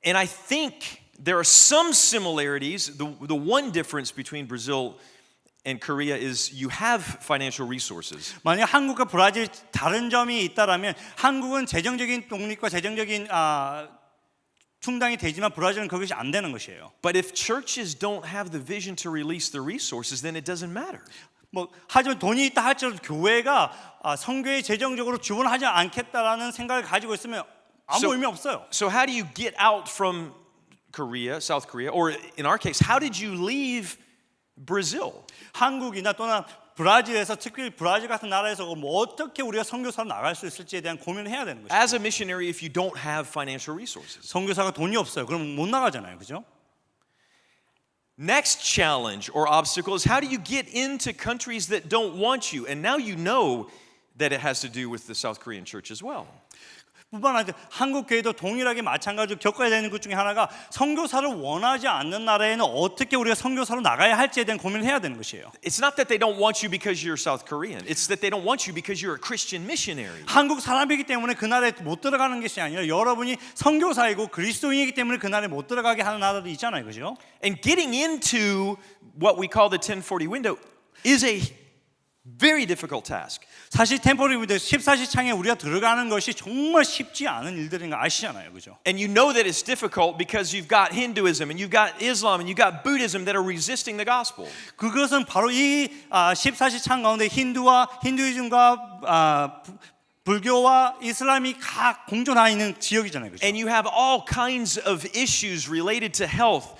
And I think there are some similarities. The one difference between Brazil and Korea is you have financial resources. 만약 한국과 브라질 다른 점이 있다라면 한국은 재정적인 독립과 재정적인 충당이 되지만 브라질은 그것이 안 되는 것이에요. But if churches don't have the vision to release the resources, then it doesn't matter. 뭐 하지만 돈이 있다 할지라도 교회가 선교에 재정적으로 지원하지 않겠다라는 생각을 가지고 있으면 아무 의미 없어요. So how do you get out from Korea, South Korea, or in our case, how did you leave Brazil? 한국이나 또는 브라질에서 특히 브라질 같은 나라에서 뭐 어떻게 우리가 선교사로 나갈 수 있을지에 대한 고민을 해야 되는 거죠. As a missionary, if you don't have financial resources. 선교사가 돈이 없어요. 그럼 못 나가잖아요, 그죠? Next challenge or obstacle is how do you get into countries that don't want you? And now you know that it has to do with the South Korean church as well. 뿐만 아니라 한국 교회도 동일하게 마찬가지로 겪어야 되는 것 중에 하나가 선교사를 원하지 않는 나라에는 어떻게 우리가 선교사로 나가야 할지에 대한 고민을 해야 되는 것이에요. It's not that they don't want you because you're South Korean. It's that they don't want you because you're a Christian missionary. 한국 사람이기 때문에 그 나라에 못 들어가는 것이 아니라 여러분이 선교사이고 그리스도인이기 때문에 그 나라에 못 들어가게 하는 나라도 있잖아요, 그죠? And getting into what we call the 1040 window is a very difficult task. 사실 템포리 위드 14시 창에 우리가 들어가는 것이 정말 쉽지 않은 일들인 거 아시잖아요, 그죠? And you know that it's difficult because you've got Hinduism and you've got Islam and you've got Buddhism that are resisting the gospel. 그것은 바로 이 14시 창 가운데 힌두이즘과 불교와 이슬람이 각 공존하고 있는 지역이잖아요, 그죠? And you have all kinds of issues related to health,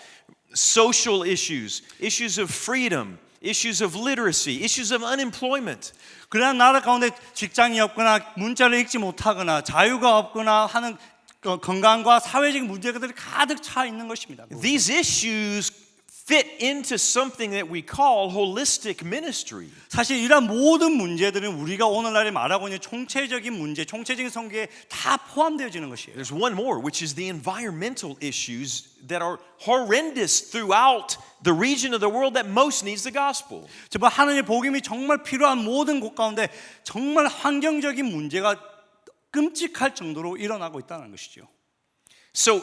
social issues, issues of freedom, issues of literacy, issues of unemployment. 그러한 나라 가운데 직장이 없거나 문자를 읽지 못하거나 자유가 없거나 하는 건강과 사회적인 문제들이 가득 차 있는 것입니다. These issues fit into something that we call holistic ministry. 사실 이런 모든 문제들은 우리가 오늘날에 말하고 있는 총체적인 문제, 총체적인 선교에 다 포함되어지는 것이에요. There's one more, which is the environmental issues that are horrendous throughout the region of the world that most needs the gospel. 정말 하나님의 복음이 정말 필요한 모든 곳 가운데 정말 환경적인 문제가 끔찍할 정도로 일어나고 있다는 것이죠. So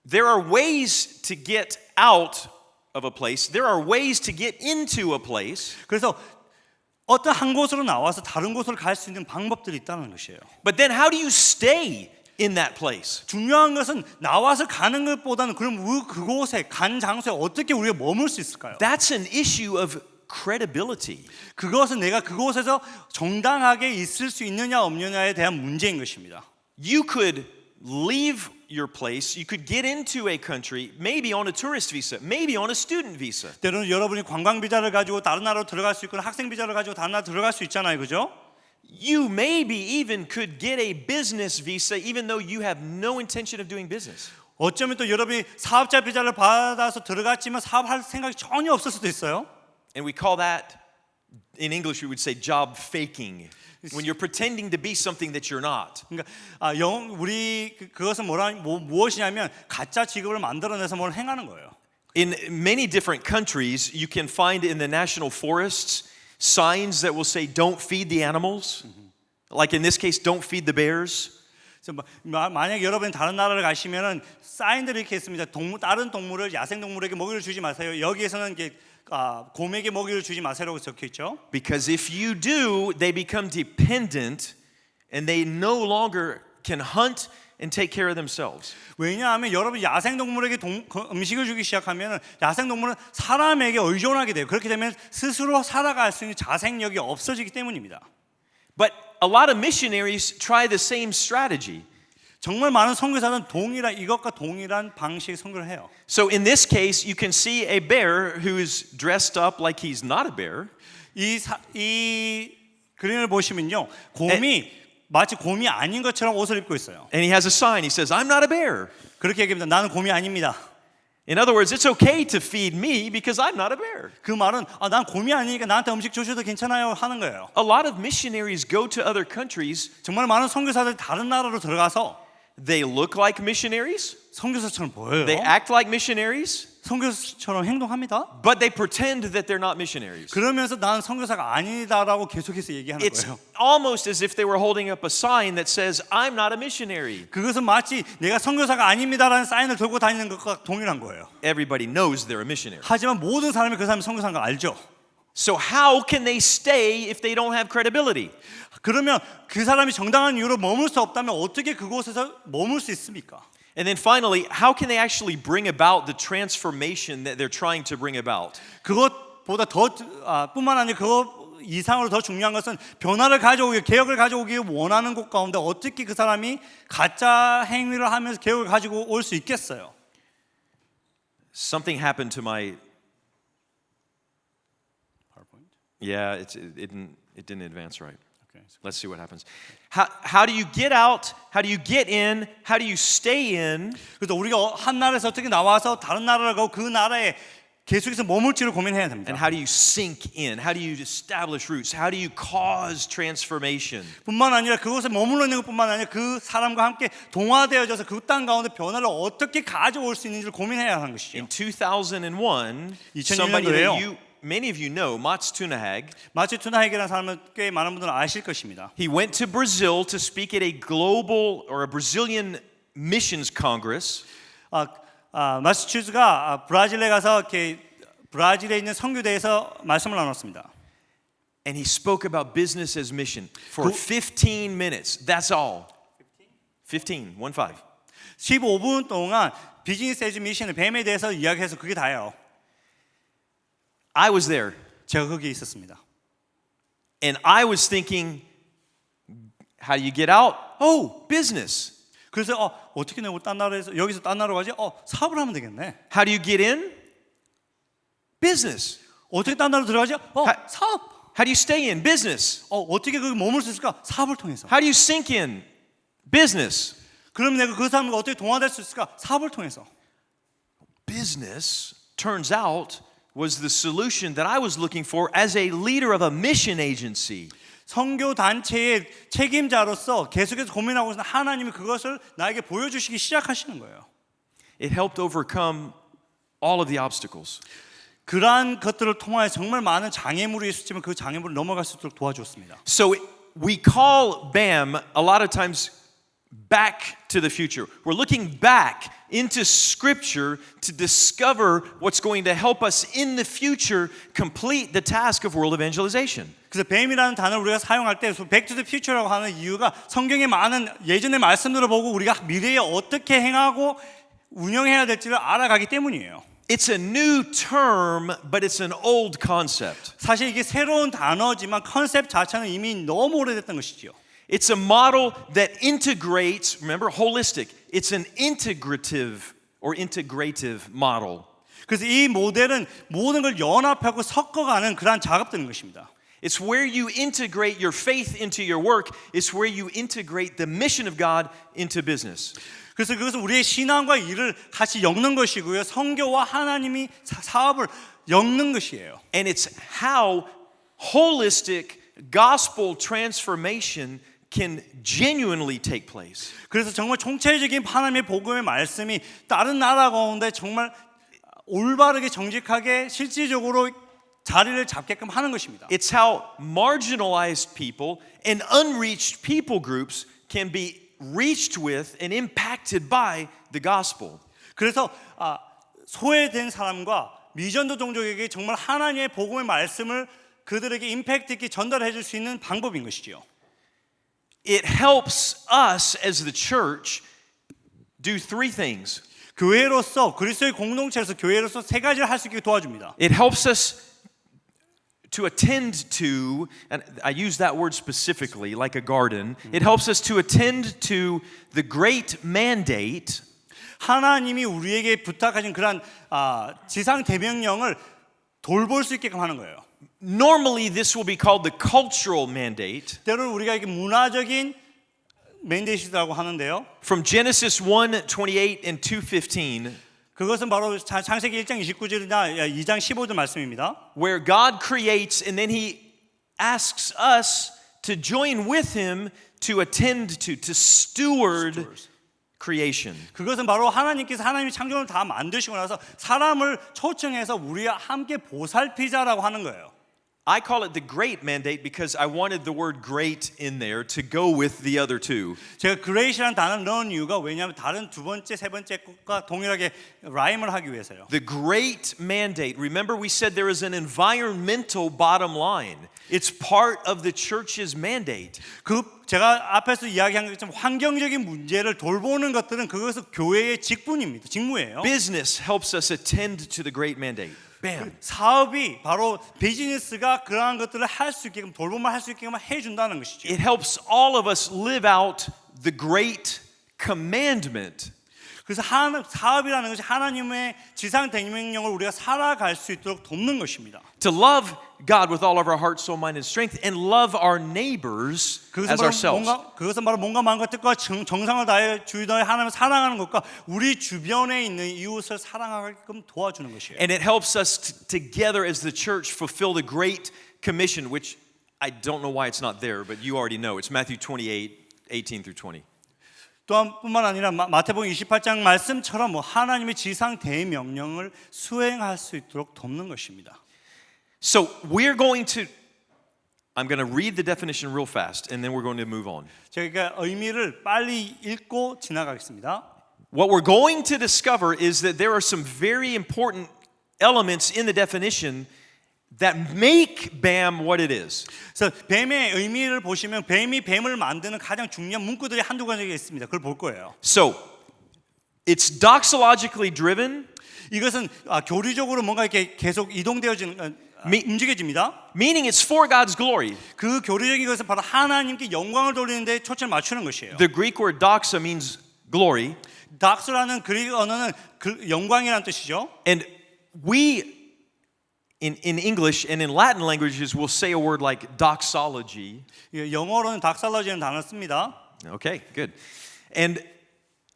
there are ways to get out of a place. There are ways to get into a place. 그래서 어떤 한 곳으로 나와서 다른 곳으로 갈 수 있는 방법들이 있다는 것이에요. But then how do you stay in that place? 중요한 것은 나와서 가는 것보다는 그럼 그곳에 간 장소에 어떻게 우리가 머물 수 있을까요? That's an issue of credibility. 그것은 내가 그곳에서 정당하게 있을 수 있느냐 없느냐에 대한 문제인 것입니다. You could leave your place, you could get into a country, maybe on a tourist visa, maybe on a student visa. 때로는 여러분이 관광 비자를 가지고 다른 나라로 들어갈 수 있거나 학생 비자를 가지고 다른 나라 들어갈 수 있잖아요, 그죠? You maybe even could get a business visa even though you have no intention of doing business. 어쩌면 또 여러분이 사업자 비자를 받아서 들어갔지만 사업할 생각이 전혀 없을 수도 있어요. And we call that, in English we would say job faking. When you're pretending to be something that you're not. 그러니까 우리 그것은 무엇이냐면 가짜 직업을 만들어내서 뭘 행하는 거예요. In many different countries, you can find in the national forests signs that will say don't feed the animals. Like in this case, don't feed the bears. 만약 여러분이 다른 나라를 가시면은 사인들이 이렇게 있습니다. 다른 동물을 야생 동물에게 먹이를 주지 마세요. 여기에서는 이게 곰에게 먹이를 주지 마세요라고 적혀 있죠. Because if you do, they become dependent and they no longer can hunt and take care of themselves. 왜냐하면 여러분 야생 동물에게 음식을 주기 시작하면 야생 동물은 사람에게 의존하게 돼요. 그렇게 되면 스스로 살아갈 수 있는 자생력이 없어지기 때문입니다. But a lot of missionaries try the same strategy. 정말 많은 선교사는 이것과 동일한 방식의 선교를 해요. So in this case, you can see a bear who's dressed up like he's not a bear. 이 그림을 보시면요, 곰이 마치 곰이 아닌 것처럼 옷을 입고 있어요. And he has a sign. He says, "I'm not a bear." 그렇게 얘기합니다. 나는 곰이 아닙니다. In other words, it's okay to feed me because I'm not a bear. 그 말은 난 곰이 아니니까 나한테 음식 주셔도 괜찮아요 하는 거예요. A lot of missionaries go to other countries. 정말 많은 선교사들이 다른 나라로 들어가서 They look like missionaries. 선교사처럼 보여요. They act like missionaries. 선교사처럼 행동합니다. but they pretend that they're not missionaries. 그러면서 나는 선교사가 아니다라고 계속해서 얘기하는 It's 거예요. almost as if they were holding up a sign that says, I'm not a missionary. 그것은 마치 내가 선교사가 아닙니다라는 사인을 들고 다니는 것과 동일한 거예요. Everybody knows they're a missionary. 하지만 모든 사람이 그 사람이 선교사인 걸 알죠. So how can they stay if they don't have credibility? 그러면 그 사람이 정당한 이유로 머물 수 없다면 어떻게 그곳에서 머물 수 있습니까? And then finally, how can they actually bring about the transformation that they're trying to bring about? 그것보다 뿐만 아니라 그것 이상으로 더 중요한 것은 변화를 가져오기, 개혁을 가져오기 원하는 곳 가운데 어떻게 그 사람이 가짜 행위를 하면서 개혁을 가지고 올 수 있겠어요? Something happened to my PowerPoint. yeah, it didn't advance right. Okay. Let's see what happens. How do you get out? How do you get in? How do you stay in? 그래서 우리가 한 나라에서 어떻게 나와서 다른 나라를 가고 그 나라에 계속해서 머물지를 고민해야 됩니다. And how do you sink in? How do you establish roots? How do you cause transformation? 뿐만 아니라 그곳에 머물러 있는 것뿐만 아니라 그 사람과 함께 동화되어져서 그 땅 가운데 변화를 어떻게 가져올 수 있는지를 고민해야 하는 것이죠. In 2001, 2001 somebody 년도에요. that many of you know, Mats Tunahag, 마치 투나헤게라는 사람은 꽤 많은 분들은 아실 것입니다. he went to Brazil to speak at a global or a Brazilian missions congress. 마사추세츠가 브라질에 가서 이렇게 브라질에 있는 선교대에서 말씀을 나눴습니다. And he spoke about business as mission for 15 minutes. That's all. 15. 15분 동안 비즈니스 에즈 미션의 뱀에 대해서 이야기해서 그게 다예요. I was there. 제가 거기에 있었습니다. And I was thinking, how do you get out? Oh, business. 그래서 어떻게 내가 딴 나라에서 여기서 딴 나라로 가지? 사업을 하면 되겠네. How do you get in? Business. 어떻게 딴 나라로 들어가지? 사업. How do you stay in? Business. 어떻게 거기 머물 수 있을까? 사업을 통해서. How do you sink in? Business. 그럼 내가 그 사람과 어떻게 동화될 수 있을까? 사업을 통해서. Business, turns out, was the solution that I was looking for as a leader of a mission agency. 선교 단체의 책임자로서 계속해서 고민하고 있는 하나님이 그것을 나에게 보여주시기 시작하시는 거예요. It helped overcome all of the obstacles. 그러한 것들을 통하여 정말 많은 장애물이 있었지만 그 장애물을 넘어갈 수 있도록 도와주었습니다. So we call BAM a lot of times back to the future. We're looking back into Scripture to discover what's going to help us in the future complete the task of world evangelization. 그래서 뱀이라는 단어를 우리가 사용할 때 Back to the Future라고 하는 이유가 성경의 많은 예전의 말씀들을 보고 우리가 미래에 어떻게 행하고 운영해야 될지를 알아가기 때문이에요. It's a new term, but it's an old concept. 사실 이게 새로운 단어지만 컨셉 자체는 이미 너무 오래됐던 것이지요. It's a model that integrates, remember, holistic. It's an integrative or integrative model. 그래서 이 모델은 모든 걸 연합하고 섞어가는 그러한 작업들인 것입니다. It's where you integrate your faith into your work. It's where you integrate the mission of God into business. 그래서 그것은 우리의 신앙과 일을 같이 엮는 것이고요. 성교와 하나님이 사업을 엮는 것이에요. And it's how holistic gospel transformation can genuinely take place. 그래서 정말 총체적인 하나님의 복음의 말씀이 다른 나라 가운데 정말 올바르게 정직하게 실질적으로 자리를 잡게끔 하는 것입니다. It's how marginalized people and unreached people groups can be reached with and impacted by the gospel. 그래서 소외된 사람과 미전도 종족에게 정말 하나님의 복음의 말씀을 그들에게 임팩트 있게 전달해 줄 수 있는 방법인 것이죠. It helps us as the church do three things. 교회로서 그리스도의 공동체로서 교회로서 세 가지를 할 수 있게 도와줍니다. It helps us to attend to, and I use that word specifically, like a garden. It helps us to attend to the great mandate. 하나님이 우리에게 부탁하신 그런 지상 대명령을 돌볼 수 있게끔 하는 거예요. Normally, this will be called the cultural mandate. 때로는 우리가 이게 문화적인 맨데이트라고 하는데요. From Genesis 1:28 and 2:15. 그것은 바로 창세기 1장 29절이나 2장 15절 말씀입니다. Where God creates and then He asks us to join with Him to attend to steward creation. 그것은 바로 하나님께서 하나님이 창조를 다 만드시고 나서 사람을 초청해서 우리와 함께 보살피자라고 하는 거예요. I call it the great mandate because I wanted the word great in there to go with the other two. 제가 great이라는 단어를 넣은 이유가 왜냐하면 다른 두 번째, 세 번째 것과 동일하게 라임을 하기 위해서요. The great mandate. Remember, we said there is an environmental bottom line. It's part of the church's mandate. 그 제가 앞에서 이야기한 것처럼 환경적인 문제를 돌보는 것들은 그것은 교회의 직분입니다. 직무예요. Business helps us attend to the great mandate. Bam. 사업이 바로 비즈니스가 그러한 것들을 할 수 있게끔 돌봄을 할 수 있게끔 해준다는 것이죠. It helps all of us live out the great commandment. 그래서 사업이라는 것이 하나님의 지상 대명령을 우리가 살아갈 수 있도록 돕는 것입니다. To love God with all of our heart, soul, mind, and strength, and love our neighbors as ourselves. 그것은 바로 몸과 마음과 뜻과 정성을 다해 주인의 하나님을 사랑하는 것과 우리 주변에 있는 이웃을 사랑하게끔 도와주는 것이에요. And it helps us together as the church fulfill the Great Commission, which I don't know why it's not there, but you already know. It's Matthew 28:18 through 20. 또한 뿐만 아니라 마태복음 28장 말씀처럼 하나님의 지상 대명령을 수행할 수 있도록 돕는 것입니다. So we're going to, I'm going to read the definition real fast, and then we're going to move on. 제가 의미를 빨리 읽고 지나가겠습니다. What we're going to discover is that there are some very important elements in the definition that make BAM what it is. 그래서 뱀의 의미를 보시면 뱀이 뱀을 만드는 가장 중요한 문구들이 한두 가지가 있습니다. 그걸 볼 거예요. So it's doxologically driven, 이것은 교리적으로 뭔가 이렇게 계속 이동되어지는 움직여집니다. meaning it's for God's glory. 그 교리적인 것은 바로 하나님께 영광을 돌리는 데 초점을 맞추는 것이에요. The Greek word doxa means glory. 닥스라는 그리스 언어는 영광이라는 뜻이죠. And we in English and in Latin languages will say a word like doxology. 영어로는 닥살러지는 단어를 씁니다. Okay, good. And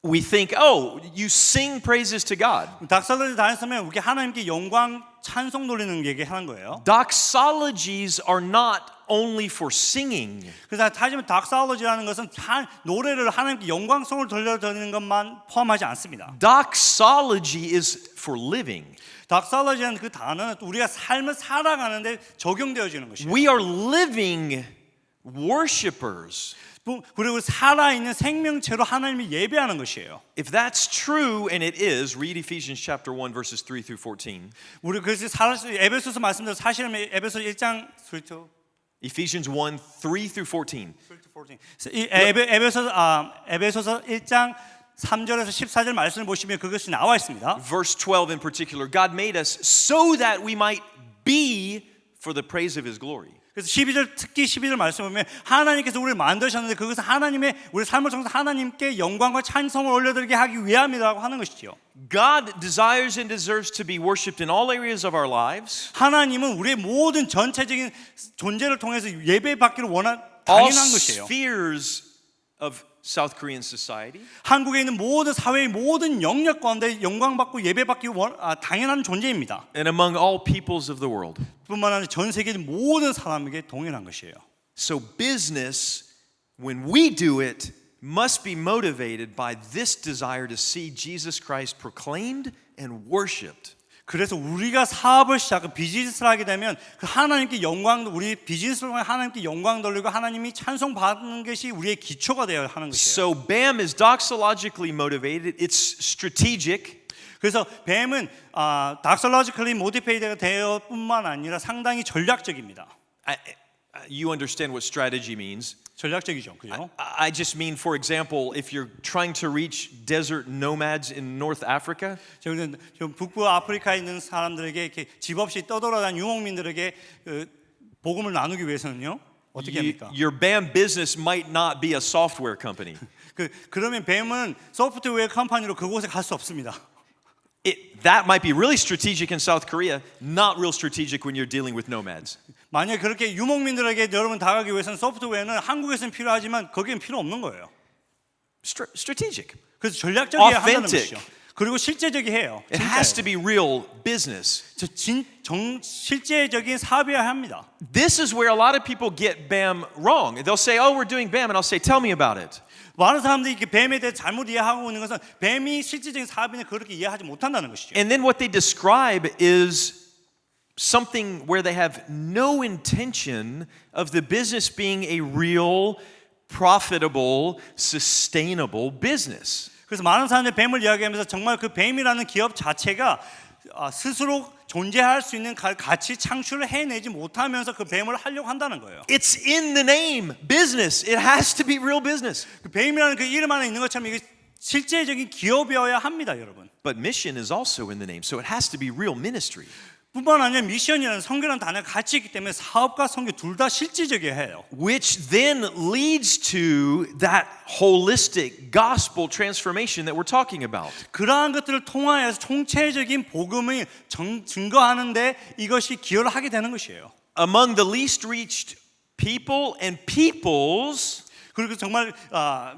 we think, oh, you sing praises to God. 닥살러지 단어 쓰면 우리 하나님께 영광 찬송 돌리는 얘기하는 거예요. Doxologies are not only for singing. 그래서 하지만 닥살러지라는 것은 노래를 하나님께 영광성을 돌려드리는 것만 포함하지 않습니다. Doxology is for living. 닥살러지라는 그 단어는 우리가 삶을 살아가는데 적용되어지는 것이에요. We are living worshipers. 그리고 살아있는 생명체로 하나님을 예배하는 것이에요. If that's true, and it is, read Ephesians chapter 1 verses 3 through 14. 우리 그래서 에베소서 말씀대로 사실은 에베소 1장 Ephesians 1, 3 through 14. 에베소서 1장 3절에서 14절 말씀을 보시면 그것이 나와 있습니다. Verse 12 in particular, God made us so that we might be for the praise of His glory. 그래서 12절 특히 12절 말씀 보면 하나님께서 우리를 만드셨는데 그것은 하나님의 우리 삶을 통해서 하나님께 영광과 찬송을 올려드리게 하기 위함이라고 하는 것이죠. God desires and deserves to be worshipped in all areas of our lives. 하나님은 우리의 모든 전체적인 존재를 통해서 예배받기를 All 당연한 것이에요. spheres of South Korean society. 한국에 있는 모든 사회의 모든 영역 가운데 영광받고 예배받기 당연한 존재입니다. And among all peoples of the world. 뿐만 아니라 전 세계 모든 사람에게 동일한 것이에요. So business, when we do it, must be motivated by this desire to see Jesus Christ proclaimed and worshipped. 그래서 우리가 사업을 시작하고 비즈니스를 하게 되면 그 하나님께 영광 우리 비즈니스로 하나님께 영광 돌리고 하나님이 찬송 받는 것이 우리의 기초가 되어야 하는 것이에요. So BAM is doxologically motivated. It's strategic. 그래서 뱀은 닥솔로지컬리 모티베이트가 되어 뿐만 아니라 상당히 전략적입니다. You understand what strategy means. 전략적이죠, 그죠? I just mean, for example, if you're trying to reach desert nomads in North Africa, 지금 북부 아프리카에 있는 사람들에게 이렇게 집 없이 떠돌아다니는 유목민들에게 복음을 나누기 위해서는요, 어떻게 합니까? your BAM business might not be a software company. 그러면 뱀은 소프트웨어 컴퍼니로 그곳에 갈 수 없습니다. That might be really strategic in South Korea, not real strategic when you're dealing with nomads. 만약 그렇게 유목민들에게 여러분 다가가기 위해서는 소프트웨어는 한국에서는 필요하지만 거기엔 필요 없는 거예요. Strategic. 그래서 전략적이어야 한다는 Authentic. 것이죠. 그리고 실제적이해요. It has to be real business. 실제적인 사업이어야 합니다. This is where a lot of people get BAM wrong. They'll say, "Oh, we're doing BAM," and I'll say, "Tell me about it." 많은 사람들이 이렇게 뱀에 대해 잘못 이해하고 있는 것은 뱀이 실질적인 사업이냐 그렇게 이해하지 못한다는 것이죠. And then what they describe is something where they have no intention of the business being a real, profitable, sustainable business. 그래서 많은 사람들이 뱀을 이야기하면서 정말 그 뱀이라는 기업 자체가 스스로 존재할 수 있는 가치 창출을 해내지 못하면서 그 뱀을 하려고 한다는 거예요. It's in the name, business. It has to be real business. 그 뱀이라는 그 이름 안에 있는 것처럼 이게 실제적인 기업이어야 합니다, 여러분. But mission is also in the name, so it has to be real ministry. 뿐만 아니라 미션이라는 성교라는 단어가 같이 있기 때문에 사업과 성교 둘 다 실질적이어야 해요. Which then leads to that holistic gospel transformation that we're talking about. 그러한 것들을 통하여서 총체적인 복음을 증거하는데 이것이 기여를 하게 되는 것이에요. Among the least reached people and peoples, 그리고 정말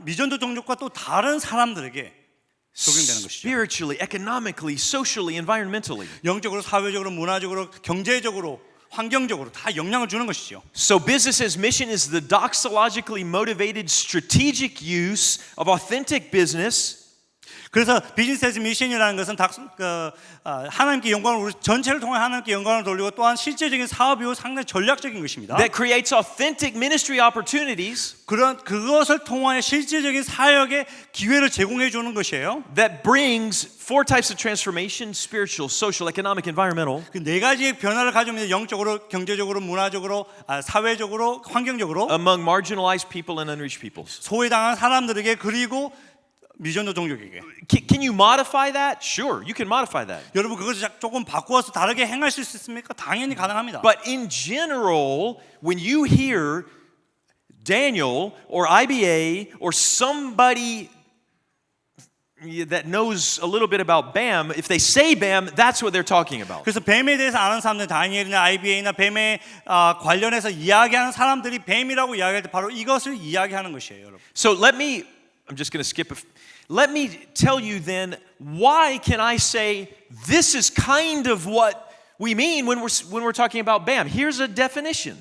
미전도 종족과 또 다른 사람들에게 적용되는 것이죠. spiritually, economically, socially, environmentally. 영적으로, 사회적으로, 문화적으로, 경제적으로, 환경적으로 다 영향을 주는 것이죠. So business as mission is the doxologically motivated strategic use of authentic business. 그래서 비즈니스 애즈 미션이라는 것은 하나님께 영광을 우리 전체를 통해 하나님께 영광을 돌리고 또한 실제적인 사업이고 상당히 전략적인 것입니다. That creates authentic ministry opportunities. 그것을 통하여 실제적인 사역의 기회를 제공해 주는 것이에요. That brings four types of transformation: spiritual, social, economic, environmental. 그 네 가지의 변화를 가져옵니다. 영적으로, 경제적으로, 문화적으로, 사회적으로, 환경적으로. Among marginalized people and unreached peoples. 소외당한 사람들에게 그리고 미전도 종족에게. Can you modify that? Sure, you can modify that. 여러분 그것을 조금 바꾸어서 다르게 행하실 수 있습니까? 당연히 가능합니다. But in general, when you hear Daniel or IBA or somebody that knows a little bit about BAM, if they say BAM, that's what they're talking about. 그래서 뱀에 대해서 아는 사람들, 다니엘이나 IBA나 뱀에 관련해서 이야기하는 사람들이 뱀이라고 이야기할 때 바로 이것을 이야기하는 것이에요, 여러분. So I'm just going to skip let me tell you then, why can I say this is kind of what we mean when we're talking about BAM? Here's a definition.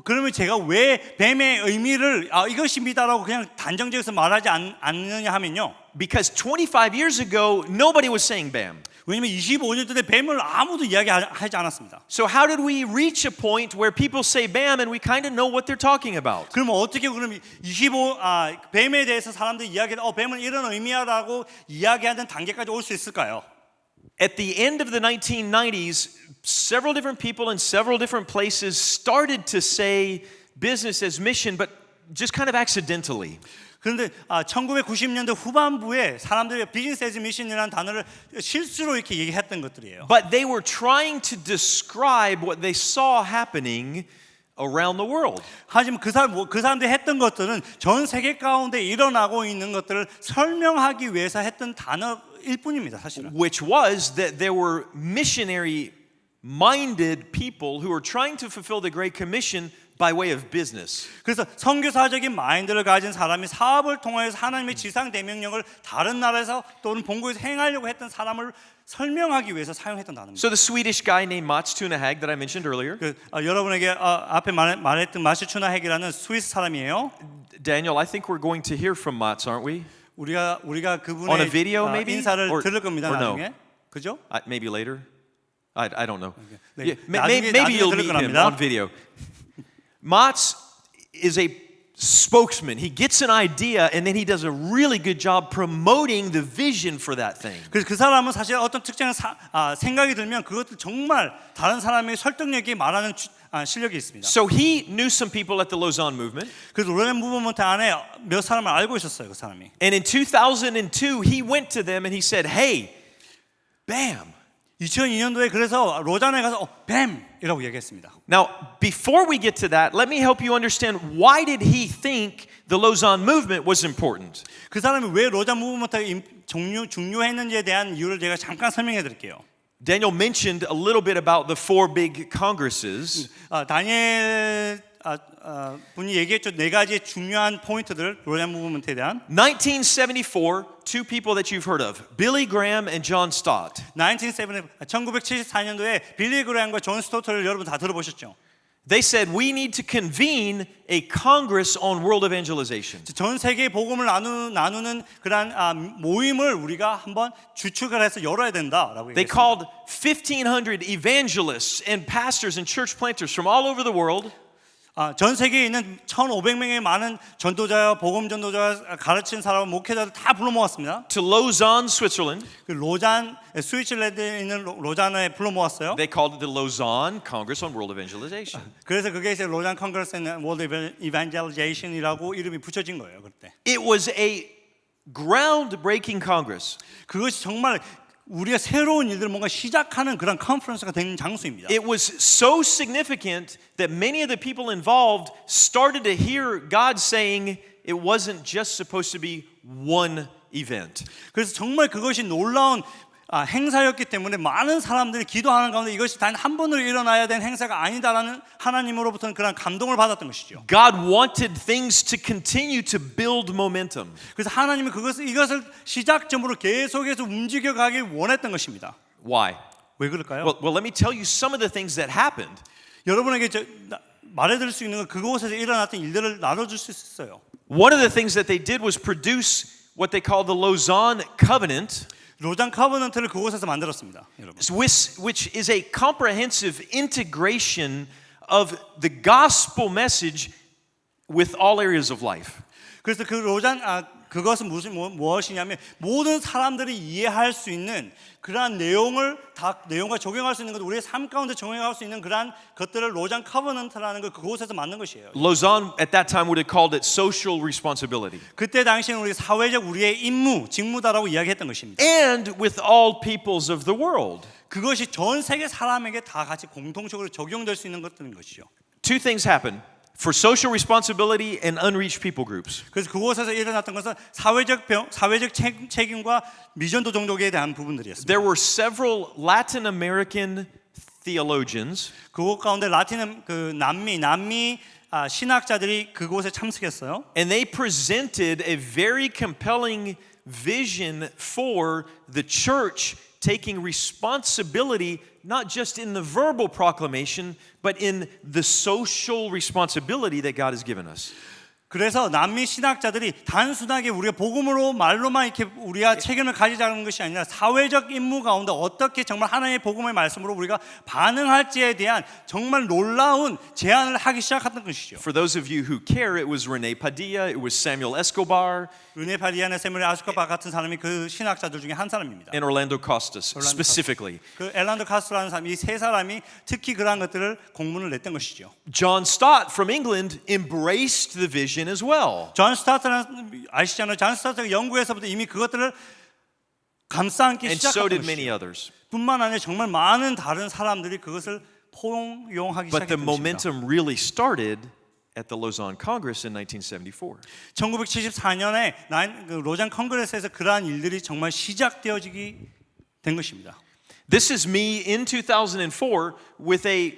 그러면 제가 왜 뱀의 의미를 이것입니다라고 그냥 단정지어서 말하지 않느냐 하면요. Because 25 years ago, nobody was saying BAM. 왜냐면 25년 전에 뱀을 아무도 이야기하지 않았습니다. So how did we reach a point where people say BAM and we kind of know what they're talking about? 그러면 어떻게 그럼 뱀에 대해서 사람들이 뱀은 이런 의미야라고 이야기하는 단계까지 올 수 있을까요? At the end of the 1990s, several different people in several different places started to say business as mission, but just kind of accidentally. 그런데 1990년대 후반부에 사람들이 비즈니스 애즈 미션이라는 단어를 실수로 이렇게 얘기했던 것들이에요. But they were trying to describe what they saw happening around the world. 하지만 그 사람들이 했던 것들은 전 세계 가운데 일어나고 있는 것들을 설명하기 위해서 했던 단어일 뿐입니다, 사실은. Which was that there were missionary minded people who were trying to fulfill the Great Commission by way of business. 그래서 선교사적인 마인드를 가진 사람이 사업을 통해서 하나님의 지상 대명령을 다른 나라에서 또는 본국에서 행하려고 했던 사람을 설명하기 위해서 사용했던 단어입니다. So the Swedish guy named Mats Tunahag that I mentioned earlier. 여러분에게 앞에 말했던 마시 추나핵이라는 스위스 사람이에요. Daniel, I think we're going to hear from Mats, aren't we? 우리가 On a 그분의 video, maybe? 인사를 Or- 들을 겁니다. or no? 나중에. 그죠? Maybe later. I don't know. 네. Yeah, 나중에 maybe you'll 들을 meet him 겁니다. on video. Mats is a spokesman. He gets an idea and then he does a really good job promoting the vision for that thing. 그래서 그 사람은 사실 어떤 특정한 생각이 들면 그것을 정말 다른 사람의 설득력 있게 말하는 실력이 있습니다. So he knew some people at the Lausanne movement. 그래서 로렌 무브먼트 안에 몇 사람을 알고 있었어요, 그 사람이. And in 2002, he went to them and he said, "Hey, BAM." 2002년도에 그래서 로잔에 가서 뱀이라고 얘기했습니다. Now, before we get to that, let me help you understand why did he think the Lausanne movement was important. 그 사람이 왜 로잔 무브먼트가 중요했는지에 대한 이유를 제가 잠깐 설명해 드릴게요. Daniel mentioned a little bit about the four big congresses. 다니엘 분이 얘기했죠. 네 가지 중요한 포인트들 로잔 무브먼트에 대한. 1974, two people that you've heard of, Billy Graham and John Stott. 1974년도에 빌리 그레ham과 존 스토트를 여러분 다 들어보셨죠? They said we need to convene a Congress on world evangelization. 전 세계 복음을 나누는 그런 모임을 우리가 한번 주축을 해서 열어야 된다라고 They 얘기했습니다. called 1,500 evangelists and pastors and church planters from all over the world. 전 세계에 있는 1,500명의 많은 전도자와 복음 전도자와 가르친 사람 목회자들 다 불러 모았습니다. To Lausanne, Switzerland. 그 로잔 스위tzerland에 있는 로잔에 불러 모았어요. They called it the Lausanne Congress on World Evangelization. 그래서 그게 이제 로잔 컨그레스 앤 월드 이반젤리제이션이라고 이름이 붙여진 거예요, 그때. It was a groundbreaking Congress. 그것이 정말 우리가 새로운 일들을 뭔가 시작하는 그런 컨퍼런스가 된 장소입니다. It was so significant that many of the people involved started to hear God saying it wasn't just supposed to be one event. 그래서 정말 그것이 놀라운 행사였기 때문에 많은 사람들이 기도하는 가운데 이것이 단 한 번으로 일어나야 되는 행사가 아니다라는 하나님으로부터는 그런 감동을 받았던 것이죠. God wanted things to continue to build momentum. 그래서 하나님은 이것을 시작점으로 계속해서 움직여가길 원했던 것입니다. Why? 왜 그럴까요? Well, let me tell you some of the things that happened. 여러분에게 말해드릴 수 있는 건 그곳에서 일어났던 일들을 나눠줄 수 있어요. One of the things that they did was produce what they call the Lausanne Covenant. 로잔 커버넌트를 그곳에서 만들었습니다, 여러분. Which is a comprehensive integration of the gospel message with all areas of life. 그래서 그 로잔 그것은 무엇이냐면 모든 사람들이 이해할 수 있는 그러한 내용과 적용할 수 있는 것, 우리의 삶 가운데 적용할 수 있는 그러한 것들을 로잔 커버넌트라는 걸 그곳에서 만든 것이에요. Lausanne at that time would have called it social responsibility. 그때 당시에는 우리 사회적 우리의 직무다라고 이야기했던 것입니다. And with all peoples of the world. 그것이 전 세계 사람에게 다 같이 공통적으로 적용될 수 있는 것들인 것이죠. Two things happened. For social responsibility and unreached people groups. 그래서 그곳에서 일어났던 것은 사회적 책임과 미전도 종족에 대한 부분들이었습니다. There were several Latin American theologians. 그곳 가운데 남미 신학자들이 그곳에 참석했어요. And they presented a very compelling vision for the church taking responsibility not just in the verbal proclamation but in the social responsibility that God has given us. 그래서 남미 신학자들이 단순하게 우리가 복음으로 말로만 이렇게 우리가 책임을 가지자는 것이 아니라 사회적 임무 가운데 어떻게 정말 하나님의 복음의 말씀으로 우리가 반응할지에 대한 정말 놀라운 제안을 하기 시작했던 것이죠. For those of you who care, it was Rene Padilla, it was Samuel Escobar, 르네 파디아나 세무엘 아스코바 같은 사람이 그 신학자들 중에 한 사람입니다. and Orlando Costas specifically. 그 엘란드 카스라는 사람, 이 세 사람이 특히 그러한 것들을 공문을 냈던 것이죠. John Stott from England embraced the vision as well. 존 스타트는 아시잖아요. 존 스타트가 영국에서부터 이미 그것들을 감싸안기 And so did 시작했던 many 것이죠. others. 뿐만 아니라 정말 많은 다른 사람들이 그것을 포용하기 But the 시작했던 것입니다. momentum really started at the Lausanne Congress in 1974. 1974년에 로잔 컨그레스에서 그러한 일들이 정말 시작되어지게 된 것입니다. This is me in 2004 with a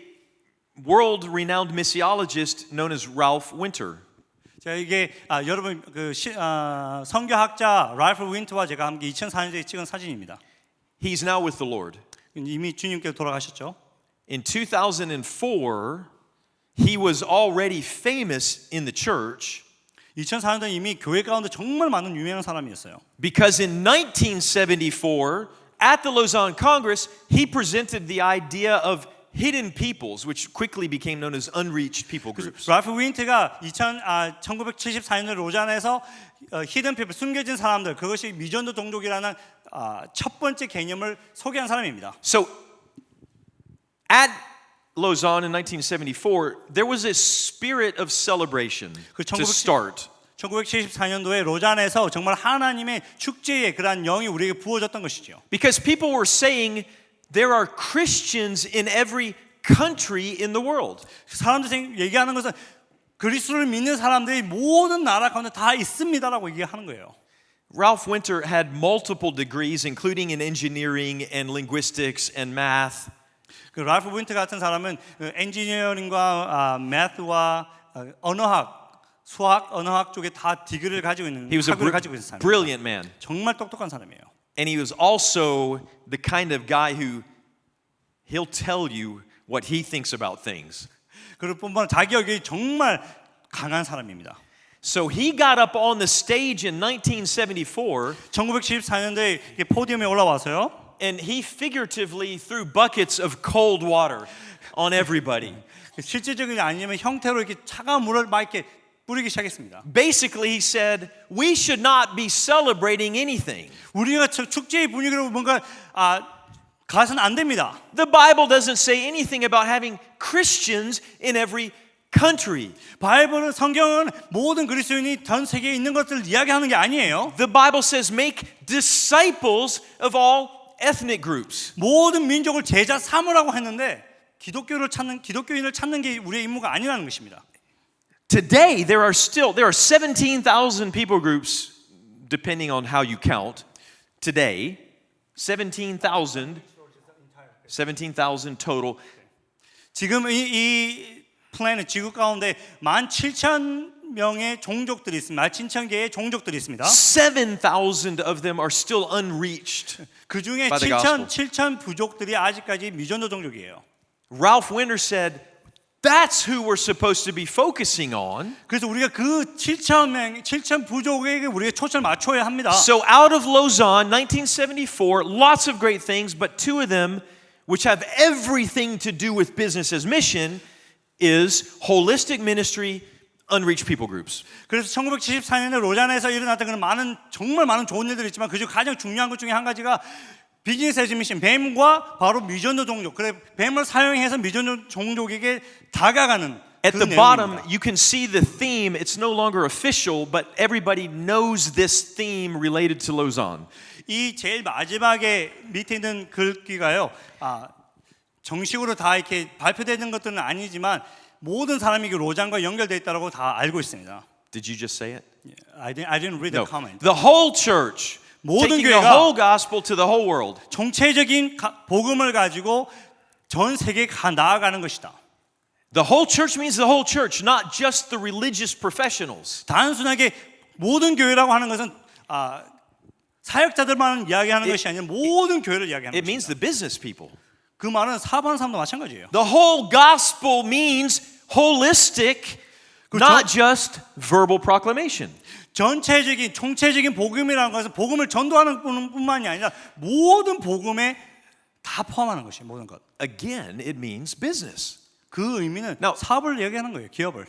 world-renowned missiologist known as Ralph Winter. 자, 이게 여러분 선교학자 랄프 윈트와 제가 함께 2004년에 찍은 사진입니다. He's now with the Lord. 이미 주님께로 돌아가셨죠. In 2004, he was already famous in the church 2004년도에 이미 교회 가운데 정말 많은 유명한 사람이었어요. because in 1974, at the Lausanne Congress, he presented the idea of hidden peoples, which quickly became known as unreached people groups. 랄프 윈트가 1974년 로잔에서 히든 피플, 숨겨진 사람들, 그것이 미전도 종족이라는 첫 번째 개념을 소개한 사람입니다. So, at Lausanne in 1974, there was a spirit of celebration to start. 1974년도에 로잔에서 정말 하나님의 축제의 그러한 영이 우리에게 부어졌던 것이죠. Because people were saying there are Christians in every country in the world. 사람들이 얘기하는 것은 그리스도를 믿는 사람들이 모든 나라 가운데 다 있습니다라고 얘기하는 거예요. Ralph Winter had multiple degrees, including in engineering and linguistics and math. 그 랄프 부인트 같은 사람은 엔지니어링과 매스와 언어학, 수학, 언어학 쪽에 다 디그리를 가지고 있는 He was a 학위를 가지고 있는 사람이에요. brilliant man. 정말 똑똑한 사람이에요. And he was also the kind of guy who he'll tell you what he thinks about things. 그럴 뿐만 아니라 자기 의견이 정말 강한 사람입니다. So he got up on the stage in 1974 1974년도에 포디움에 올라와서요. and he figuratively threw buckets of cold water on everybody. 실질적인 아니면 형태로 이렇게 차가운 물을 막 이렇게 뿌리기 시작했습니다. Basically, he said, we should not be celebrating anything. 우리가 축제의 분위기로 뭔가 가서는 안 됩니다. The Bible doesn't say anything about having Christians in every country. 바이블은 성경은 모든 그리스도인이 전 세계에 있는 것을 이야기하는 게 아니에요. The Bible says make disciples of all ethnic groups. 모든 민족을 제자 삼으라고 했는데 기독교인을 찾는 게 우리의 임무가 아니라는 것입니다. Today there are 17,000 people groups depending on how you count. Today 17,000 total. 지금 이 플래닛 지구 가운데 17,000명의 종족들이 있습니다. 17,000개의 종족들이 있습니다. 7,000 of them are still unreached. 그 중에 by the gospel. 7,000 부족들이 아직까지 미전도 종족이에요. Ralph Winter said, that's who we're supposed to be focusing on. 그래서 우리가 그 7,000 부족에게 우리가 초점을 맞춰야 합니다. So out of Lausanne, 1974, lots of great things, but two of them, which have everything to do with business as mission, is holistic ministry, unreached people groups. 그래서 1974년에 로잔에서 일어났던 그런 정말 많은 좋은 일들이 있지만 그중 가장 중요한 것 중에 한 가지가 비즈니스 에즈 미션, 뱀과 바로 미전도 종족. 그래 뱀을 사용해서 미전도 종족에게 다가가는 At 그 the bottom, 내용입니다. you can see the theme. It's no longer official, but everybody knows this theme related to Lausanne. 이 제일 마지막에 밑에 있는 글귀가요. 정식으로 다 이렇게 발표되는 것들은 아니지만 모든 사람이 로잔과 연결되어 있다고 다 알고 있습니다. Did you just say it? I didn't read the comment. The whole church 모든 taking the 교회가 whole gospel to the whole world. 정체적인 복음을 가지고 전 세계에 나아가는 것이다. The whole church means the whole church, not just the religious professionals. 단순하게 모든 교회라고 하는 것은 사역자들만 이야기하는 것이 아니라 모든 교회를 이야기하는 It means 것입니다. the business people. 그 말은 사업하는 사람도 마찬가지예요. The whole gospel means holistic, not just verbal proclamation. 전체적인 총체적인 복음이라는 것은 복음을 전도하는 뿐만이 아니라 모든 복음에 다 포함하는 것이에요. 모든 것. Again, it means business. 그 의미는 Now, 사업을 얘기하는 거예요. 기업을.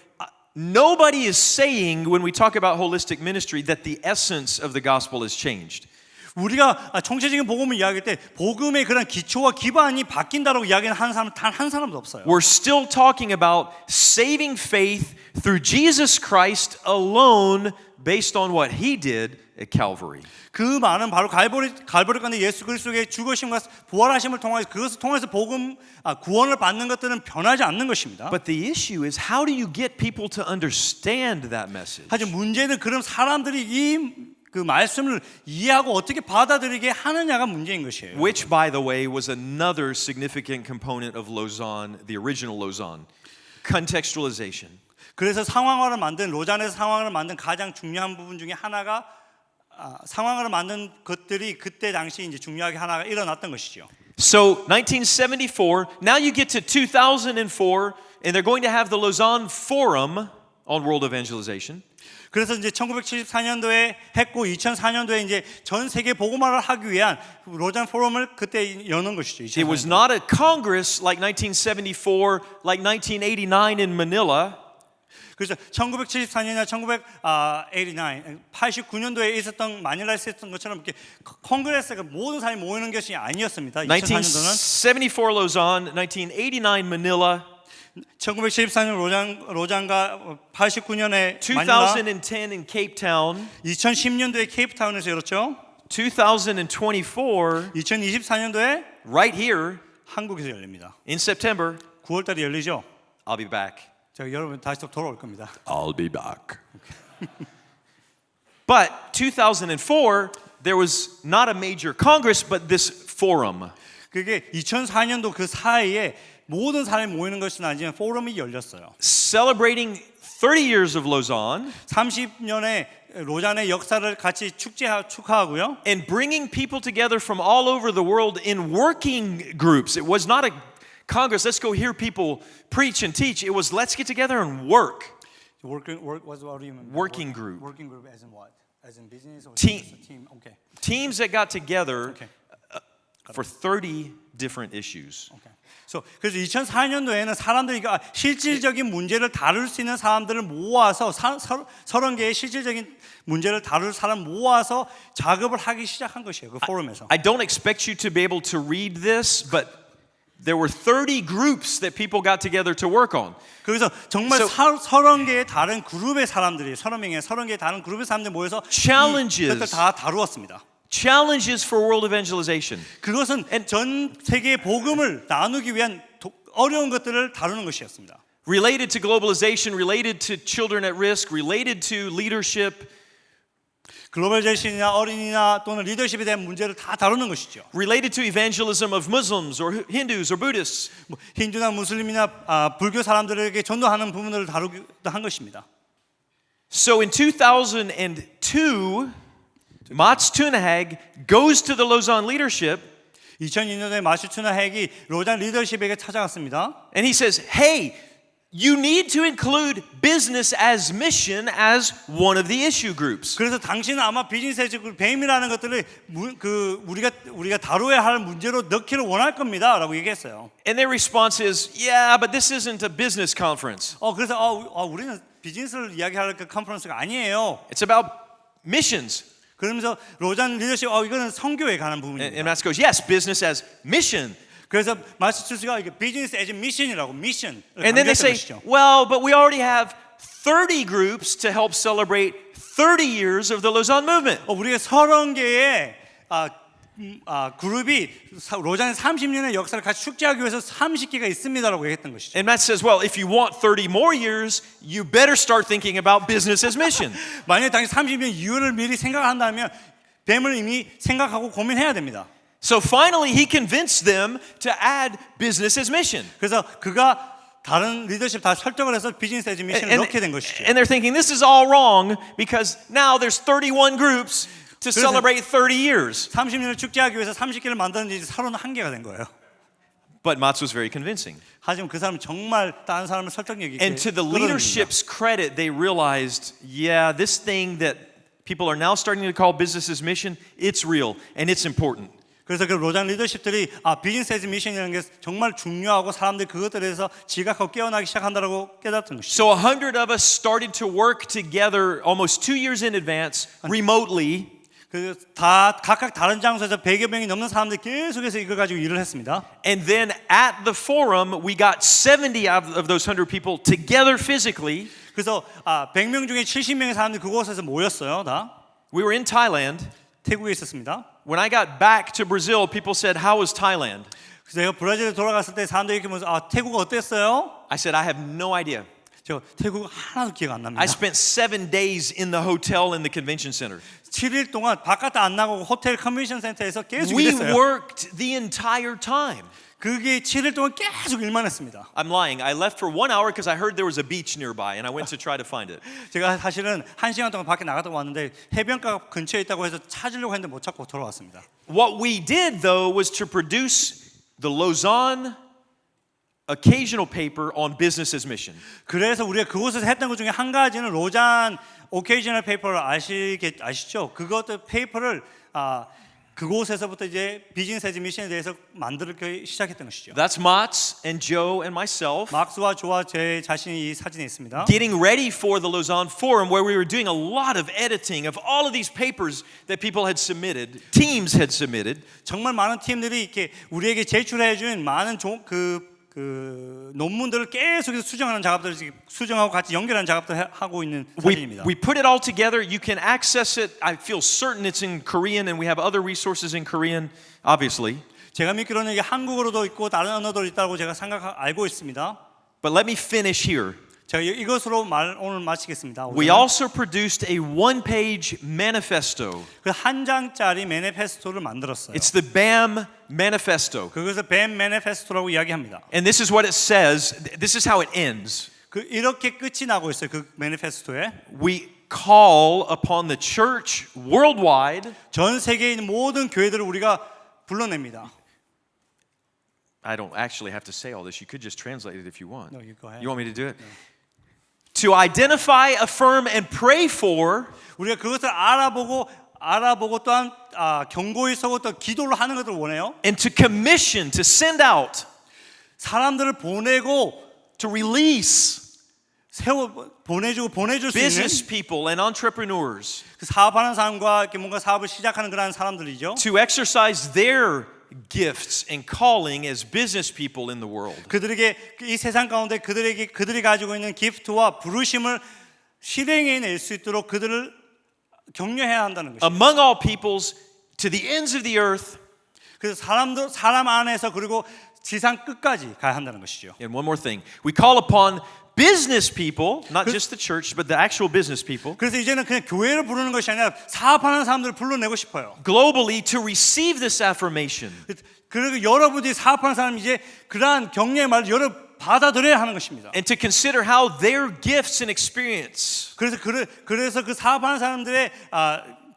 Nobody is saying when we talk about holistic ministry that the essence of the gospel has changed. 우리가 총체적인 복음을 이야기할 때 복음의 그런 기초와 기반이 바뀐다라고 이야기하는 사람 단 한 사람도 없어요. We're still talking about saving faith through Jesus Christ alone based on what he did at Calvary. 그 말은 바로 갈보리 건데 예수 그리스도의 죽으심과 부활하심을 통해서 그것을 통해서 구원을 받는 것들은 변하지 않는 것입니다. But the issue is how do you get people to understand that message? 하지만 문제는 그런 사람들이 그 말씀을 이해하고 어떻게 받아들이게 하느냐가 문제인 것이에요. Which, by the way, was another significant component of Lausanne, the original Lausanne. Contextualization. 그래서 로잔에서 상황을 만든 가장 중요한 부분 중에 하나가 상황을 만든 것들이 그때 당시 이제 중요하게 하나가 일어났던 것이죠. So 1974, now you get to 2004, and they're going to have the Lausanne Forum on world evangelization. 그래서 이제 1974년도에 했고 2004년도에 이제 전 세계 복음화를 하기 위한 로잔 포럼을 그때 여는 것이죠. It was not a congress like 1974, like 1989 in Manila. 그래서 1974년이나 89년도에 있었던 마닐라에서 있었던 것처럼 이렇게 콩그레스가 모든 사람이 모이는 것이 아니었습니다. 2004년도는 1974 Lausanne, 1989 Manila, 1974년 로잔과 89년에 마닐라, 2010 in Cape Town, 2010년도에 케이프타운에서 열었죠. 2024 2024년도에 right here 한국에서 열립니다. in September. 9월달에 열리죠. I'll be back. 제가 여러분 다시 또 돌아올 겁니다. I'll be back. But 2004 there was not a major congress but this forum. 그게 2004년도 그 사이에 모든 사람이 모이는 것은 아니지만 포럼이 열렸어요. celebrating 30 years of Lausanne 30년의 로잔의 역사를 같이 축하하고요. and bringing people together from all over the world in working groups. It was not a Congress, let's go hear people preach and teach. It was let's get together and work. What do you mean? Working group. Working group as in what? As in business or Team. just a team? Okay. Teams that got together Okay. for 30 different issues. Okay. 그래서 2004년도에는 사람들이 실질적인 문제를 다룰 수 있는 사람들을 모아서 30개의 실질적인 문제를 다룰 사람 모아서 작업을 하기 시작한 것이에요. 그 포럼에서. I don't expect you to be able to read this, but there were 30 groups that people got together to work on. 그래서 정말 So- 30개의 다른 그룹의 사람들이 30개의 다른 그룹의 사람들이 모여서 Challenges. 이것들 다 다루었습니다. Challenges for world evangelization. 그것은 전 세계의 복음을 나누기 위한 어려운 것들을 다루는 것이었습니다. Related to globalization, related to children at risk, related to leadership, 글로벌제신이나 어린이나 또는 리더십에 대한 문제를 다 다루는 것이죠. related to evangelism of Muslims or Hindus or Buddhists. 뭐 힌두나 무슬림이나 불교 사람들에게 전도하는 부분들을 다루기도 한 것입니다. So in 2002, Mats Tunahag goes to the Lausanne leadership 2002년에 마슈추나 핵이 로잔 리더십에게 찾아갔습니다. and he says, hey, you need to include business as mission as one of the issue groups. 그래서 당신은 아마 비즈니스 뱀이라는 것들을 우리가 다루어야 할 문제로 넣기를 원할 겁니다라고 얘기했어요. And their response is, yeah, but this isn't a business conference. 그래서 우리는 비즈니스를 이야기할 그 컨퍼런스가 아니에요. It's about missions. 그러면서 로잔 리더십 이거는 선교에 관한 And 부분입니다. Mats goes, yes, business as mission. 그래서 마스추스가 이게 비즈니스 에즈 미션이라고 미션을 And then they 강조했던 say, 것이죠. well, but we already have 30 groups to help celebrate 30 years of the Lausanne movement. 우리가 30개의 그룹이 로잔의 30년의 역사를 같이 축제하기 위해서 30개가 있습니다라고 얘기했던 것이죠. And Matt says, well, if you want 30 more years, you better start thinking about business as mission. 만약에 당신 30년 이후를 미리 생각한다면 뱀을 이미 생각하고 고민해야 됩니다. So finally, he convinced them to add business as mission. 그래서 그가 다른 리더십 다 설득을 해서 비즈니스 에즈 미션을 넣게 된 것이죠. And they're thinking this is all wrong because now there's 31 groups to celebrate 30 years. 30년을 축제하기 위해서 30개를 만드는지 31개가 된 거예요. But Mats was very convincing. 하지만 그 사람은 정말 다른 사람을 설득력 있게 And to the 끌어들입니다. leadership's credit, they realized, yeah, this thing that people are now starting to call business as mission, it's real and it's important. 그래서 그 로잔 리더십들이 비즈니스 에즈 미션이라는 게 정말 중요하고 사람들이 그것들에 대해서 지각하고 깨어나기 시작한다라고 깨닫던 것이죠. So 100 of us started to work together almost 2 years in advance, remotely. 그래서 다 각각 다른 장소에서 100여 명이 넘는 사람들이 계속해서 이걸 가지고 일을 했습니다. And then at the forum, we got 70 of those 100 people together physically. 그래서 100명 중에 70명의 사람들이 그곳에서 모였어요. 다 We were in Thailand. 태국에 있었습니다. When I got back to Brazil, people said, how was Thailand? 그래서 제가 브라질에 돌아갔을 때 사람들이 이렇게 보면서 태국 어땠어요? I said, I have no idea. 저 태국 하나도 기억 안 납니다. I spent 7 days in the hotel in the convention center. 7일 동안 바깥에 안 나가고 호텔 컨벤션 센터에서 계속 We 일했어요. worked the entire time. 그게 7일 동안 계속 일만 했습니다. I'm lying. I left for 1 hour because I heard there was a beach nearby and I went to try to find it. 제가 사실은 1시간 동안 밖에 나갔다 왔는데 해변가 근처에 있다고 해서 찾으려고 했는데 못 찾고 돌아왔습니다. What we did though was to produce the Lausanne occasional paper on business as mission. 그래서 우리가 그곳에서 했던 것 중에 한 가지는 로잔 오케이저널 페이퍼를 아시죠? 그것도 페이퍼를 그곳에서부터 이제 비즈니스 에즈 미션에 대해서 만들기 시작했던 것이죠. That's Mats and Joe and myself 막스와 조와 제 자신이 이 사진에 있습니다. getting ready for the Lausanne Forum where we were doing a lot of editing of all of these papers that people had submitted, teams had submitted. 정말 많은 팀들이 이렇게 우리에게 제출해 준 많은 그 논문들을 계속해서 수정하는 작업들을 수정하고 같이 연결하는 작업들을 하고 있는 사진입니다. We put it all together. You can access it. I feel certain it's in Korean and we have other resources in Korean, obviously. 제가 믿기로는 이게 한국어로도 있고 다른 언어도 있다고 제가 알고 있습니다. But let me finish here. 제가 이것으로 오늘 마치겠습니다. We also produced a one-page manifesto. 그 한 장짜리 매니페스토를 만들었어요. It's the BAM Manifesto. 그것을 뱀 매니페스토라고 이야기합니다. And this is what it says. This is how it ends. 그 이렇게 끝이 나고 있어요. 그 매니페스토에 We call upon the church worldwide. 전 세계에 있는 모든 교회들을 우리가 불러냅니다. I don't actually have to say all this. You could just translate it if you want. No, you go ahead. You want me to do it? To identify, affirm, and pray for 우리가 그것을 알아보고 또한 경고히 서고 또 기도를 하는 것을 원해요. and to commission, to send out, 사람들을 보내고 to release 보내줄 수 business 있는 people and entrepreneurs 그 사업하는 사람과 이렇게 뭔가 사업을 시작하는 그런 사람들이죠. to exercise their gifts and calling as business people in the world. 그들에게 이 세상 가운데 그들이 가지고 있는 기프트와 부르심을 실행해 낼 수 있도록 그들을 격려해야 한다는 것이죠. Among all peoples, to the ends of the earth. 그래서 사람 안에서 그리고 지상 끝까지 가야 한다는 것이죠. And one more thing. We call upon business people, not just the church, but the actual business people, 그래서 이제는 그냥 교회를 부르는 것이 아니라 사업하는 사람들을 불러내고 싶어요. globally to receive this affirmation. 그리고 여러분들이 사업하는 사람이 이제 그러한 격려의 말을 받아들여야 하는 것입니다. And to consider how their gifts and experience 그래서 그 사업하는 사람들의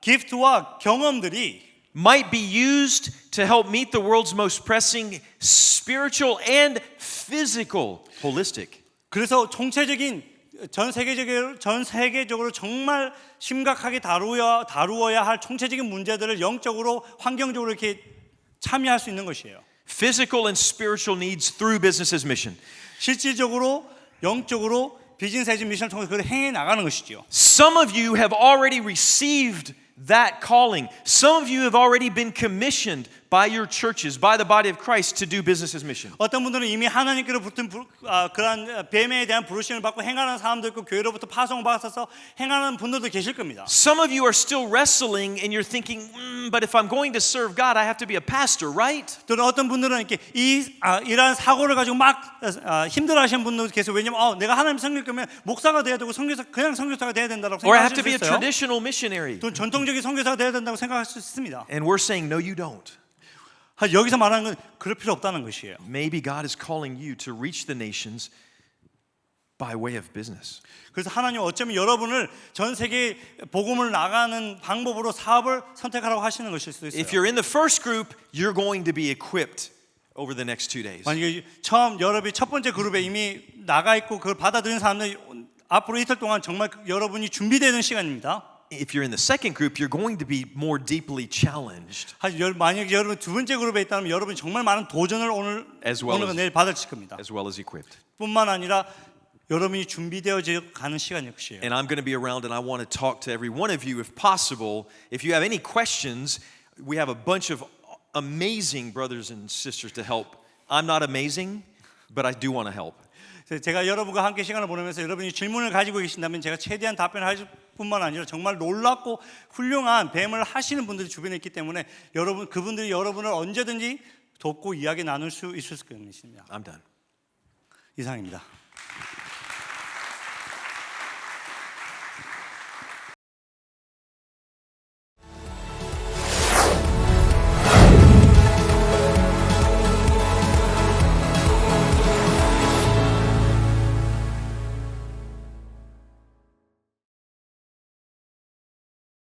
기프트와 경험들이 might be used to help meet the world's most pressing spiritual and physical, holistic. 그래서 총체적인 전 세계적으로 정말 심각하게 다루어야 할 총체적인 문제들을 영적으로 환경적으로 이렇게 참여할 수 있는 것이에요. Physical and spiritual needs through business as mission. 실질적으로 영적으로 비즈니스 에즈 미션을 통해서 그걸 행해 나가는 것이죠. Some of you have already received that calling. Some of you have already been commissioned by your churches, by the body of Christ to do business as mission. 어떤 분들은 이미 하나님께로 붙은 그러한 뱀에 대한 부르심을 받고 행하는 사람도 있고 교회로부터 파송을 받아서 행하는 분들도 계실 겁니다. Some of you are still wrestling and you're thinking, but if I'm going to serve God, I have to be a pastor, right? 또는 어떤 분들은 이렇게 이러한 사고를 가지고 막 힘들어하시는 분들도 계세요. 왜냐면 내가 하나님 섬길 거면 목사가 돼야 되고 그냥 선교사가 돼야 된다고 Or I have 생각하실 to 수 be a 있어요. traditional missionary. 또 전통적인 선교사가 돼야 된다고 생각할 수 있습니다. And we're saying, no, you don't. 여기서 말하는 건 그럴 필요 없다는 것이에요. Maybe God is calling you to reach the nations by way of business. 그래서 하나님 어쩌면 여러분을 전 세계에 복음을 나가는 방법으로 사업을 선택하라고 하시는 것일 수도 있어요. If you're in the first group, you're going to be equipped over the next 2 days. 만약에 여러분이 첫 번째 그룹에 이미 나가 있고 그걸 받아들인 사람들 앞으로 이틀 동안 정말 여러분이 준비되는 시간입니다. If you're in the second group, you're going to be more deeply challenged. 만약에 여러분 두 번째 그룹에 있다면 여러분이 정말 많은 도전을 오늘과 내일 받으실 겁니다. As well as equipped. 뿐만 아니라 여러분이 준비되어져 가는 시간일 것이에요. And I'm going to be around and I want to talk to every one of you if possible. If you have any questions, we have a bunch of amazing brothers and sisters to help. I'm not amazing, but I do want to help. 제가 여러분과 함께 시간을 보내면서 여러분이 질문을 가지고 계신다면 제가 최대한 답변할 뿐만 아니라 정말 놀랍고 훌륭한 뱀을 하시는 분들이 주변에 있기 때문에 그분들이 여러분을 언제든지 돕고 이야기 나눌 수 있을 것입니다. I'm done. 이상입니다.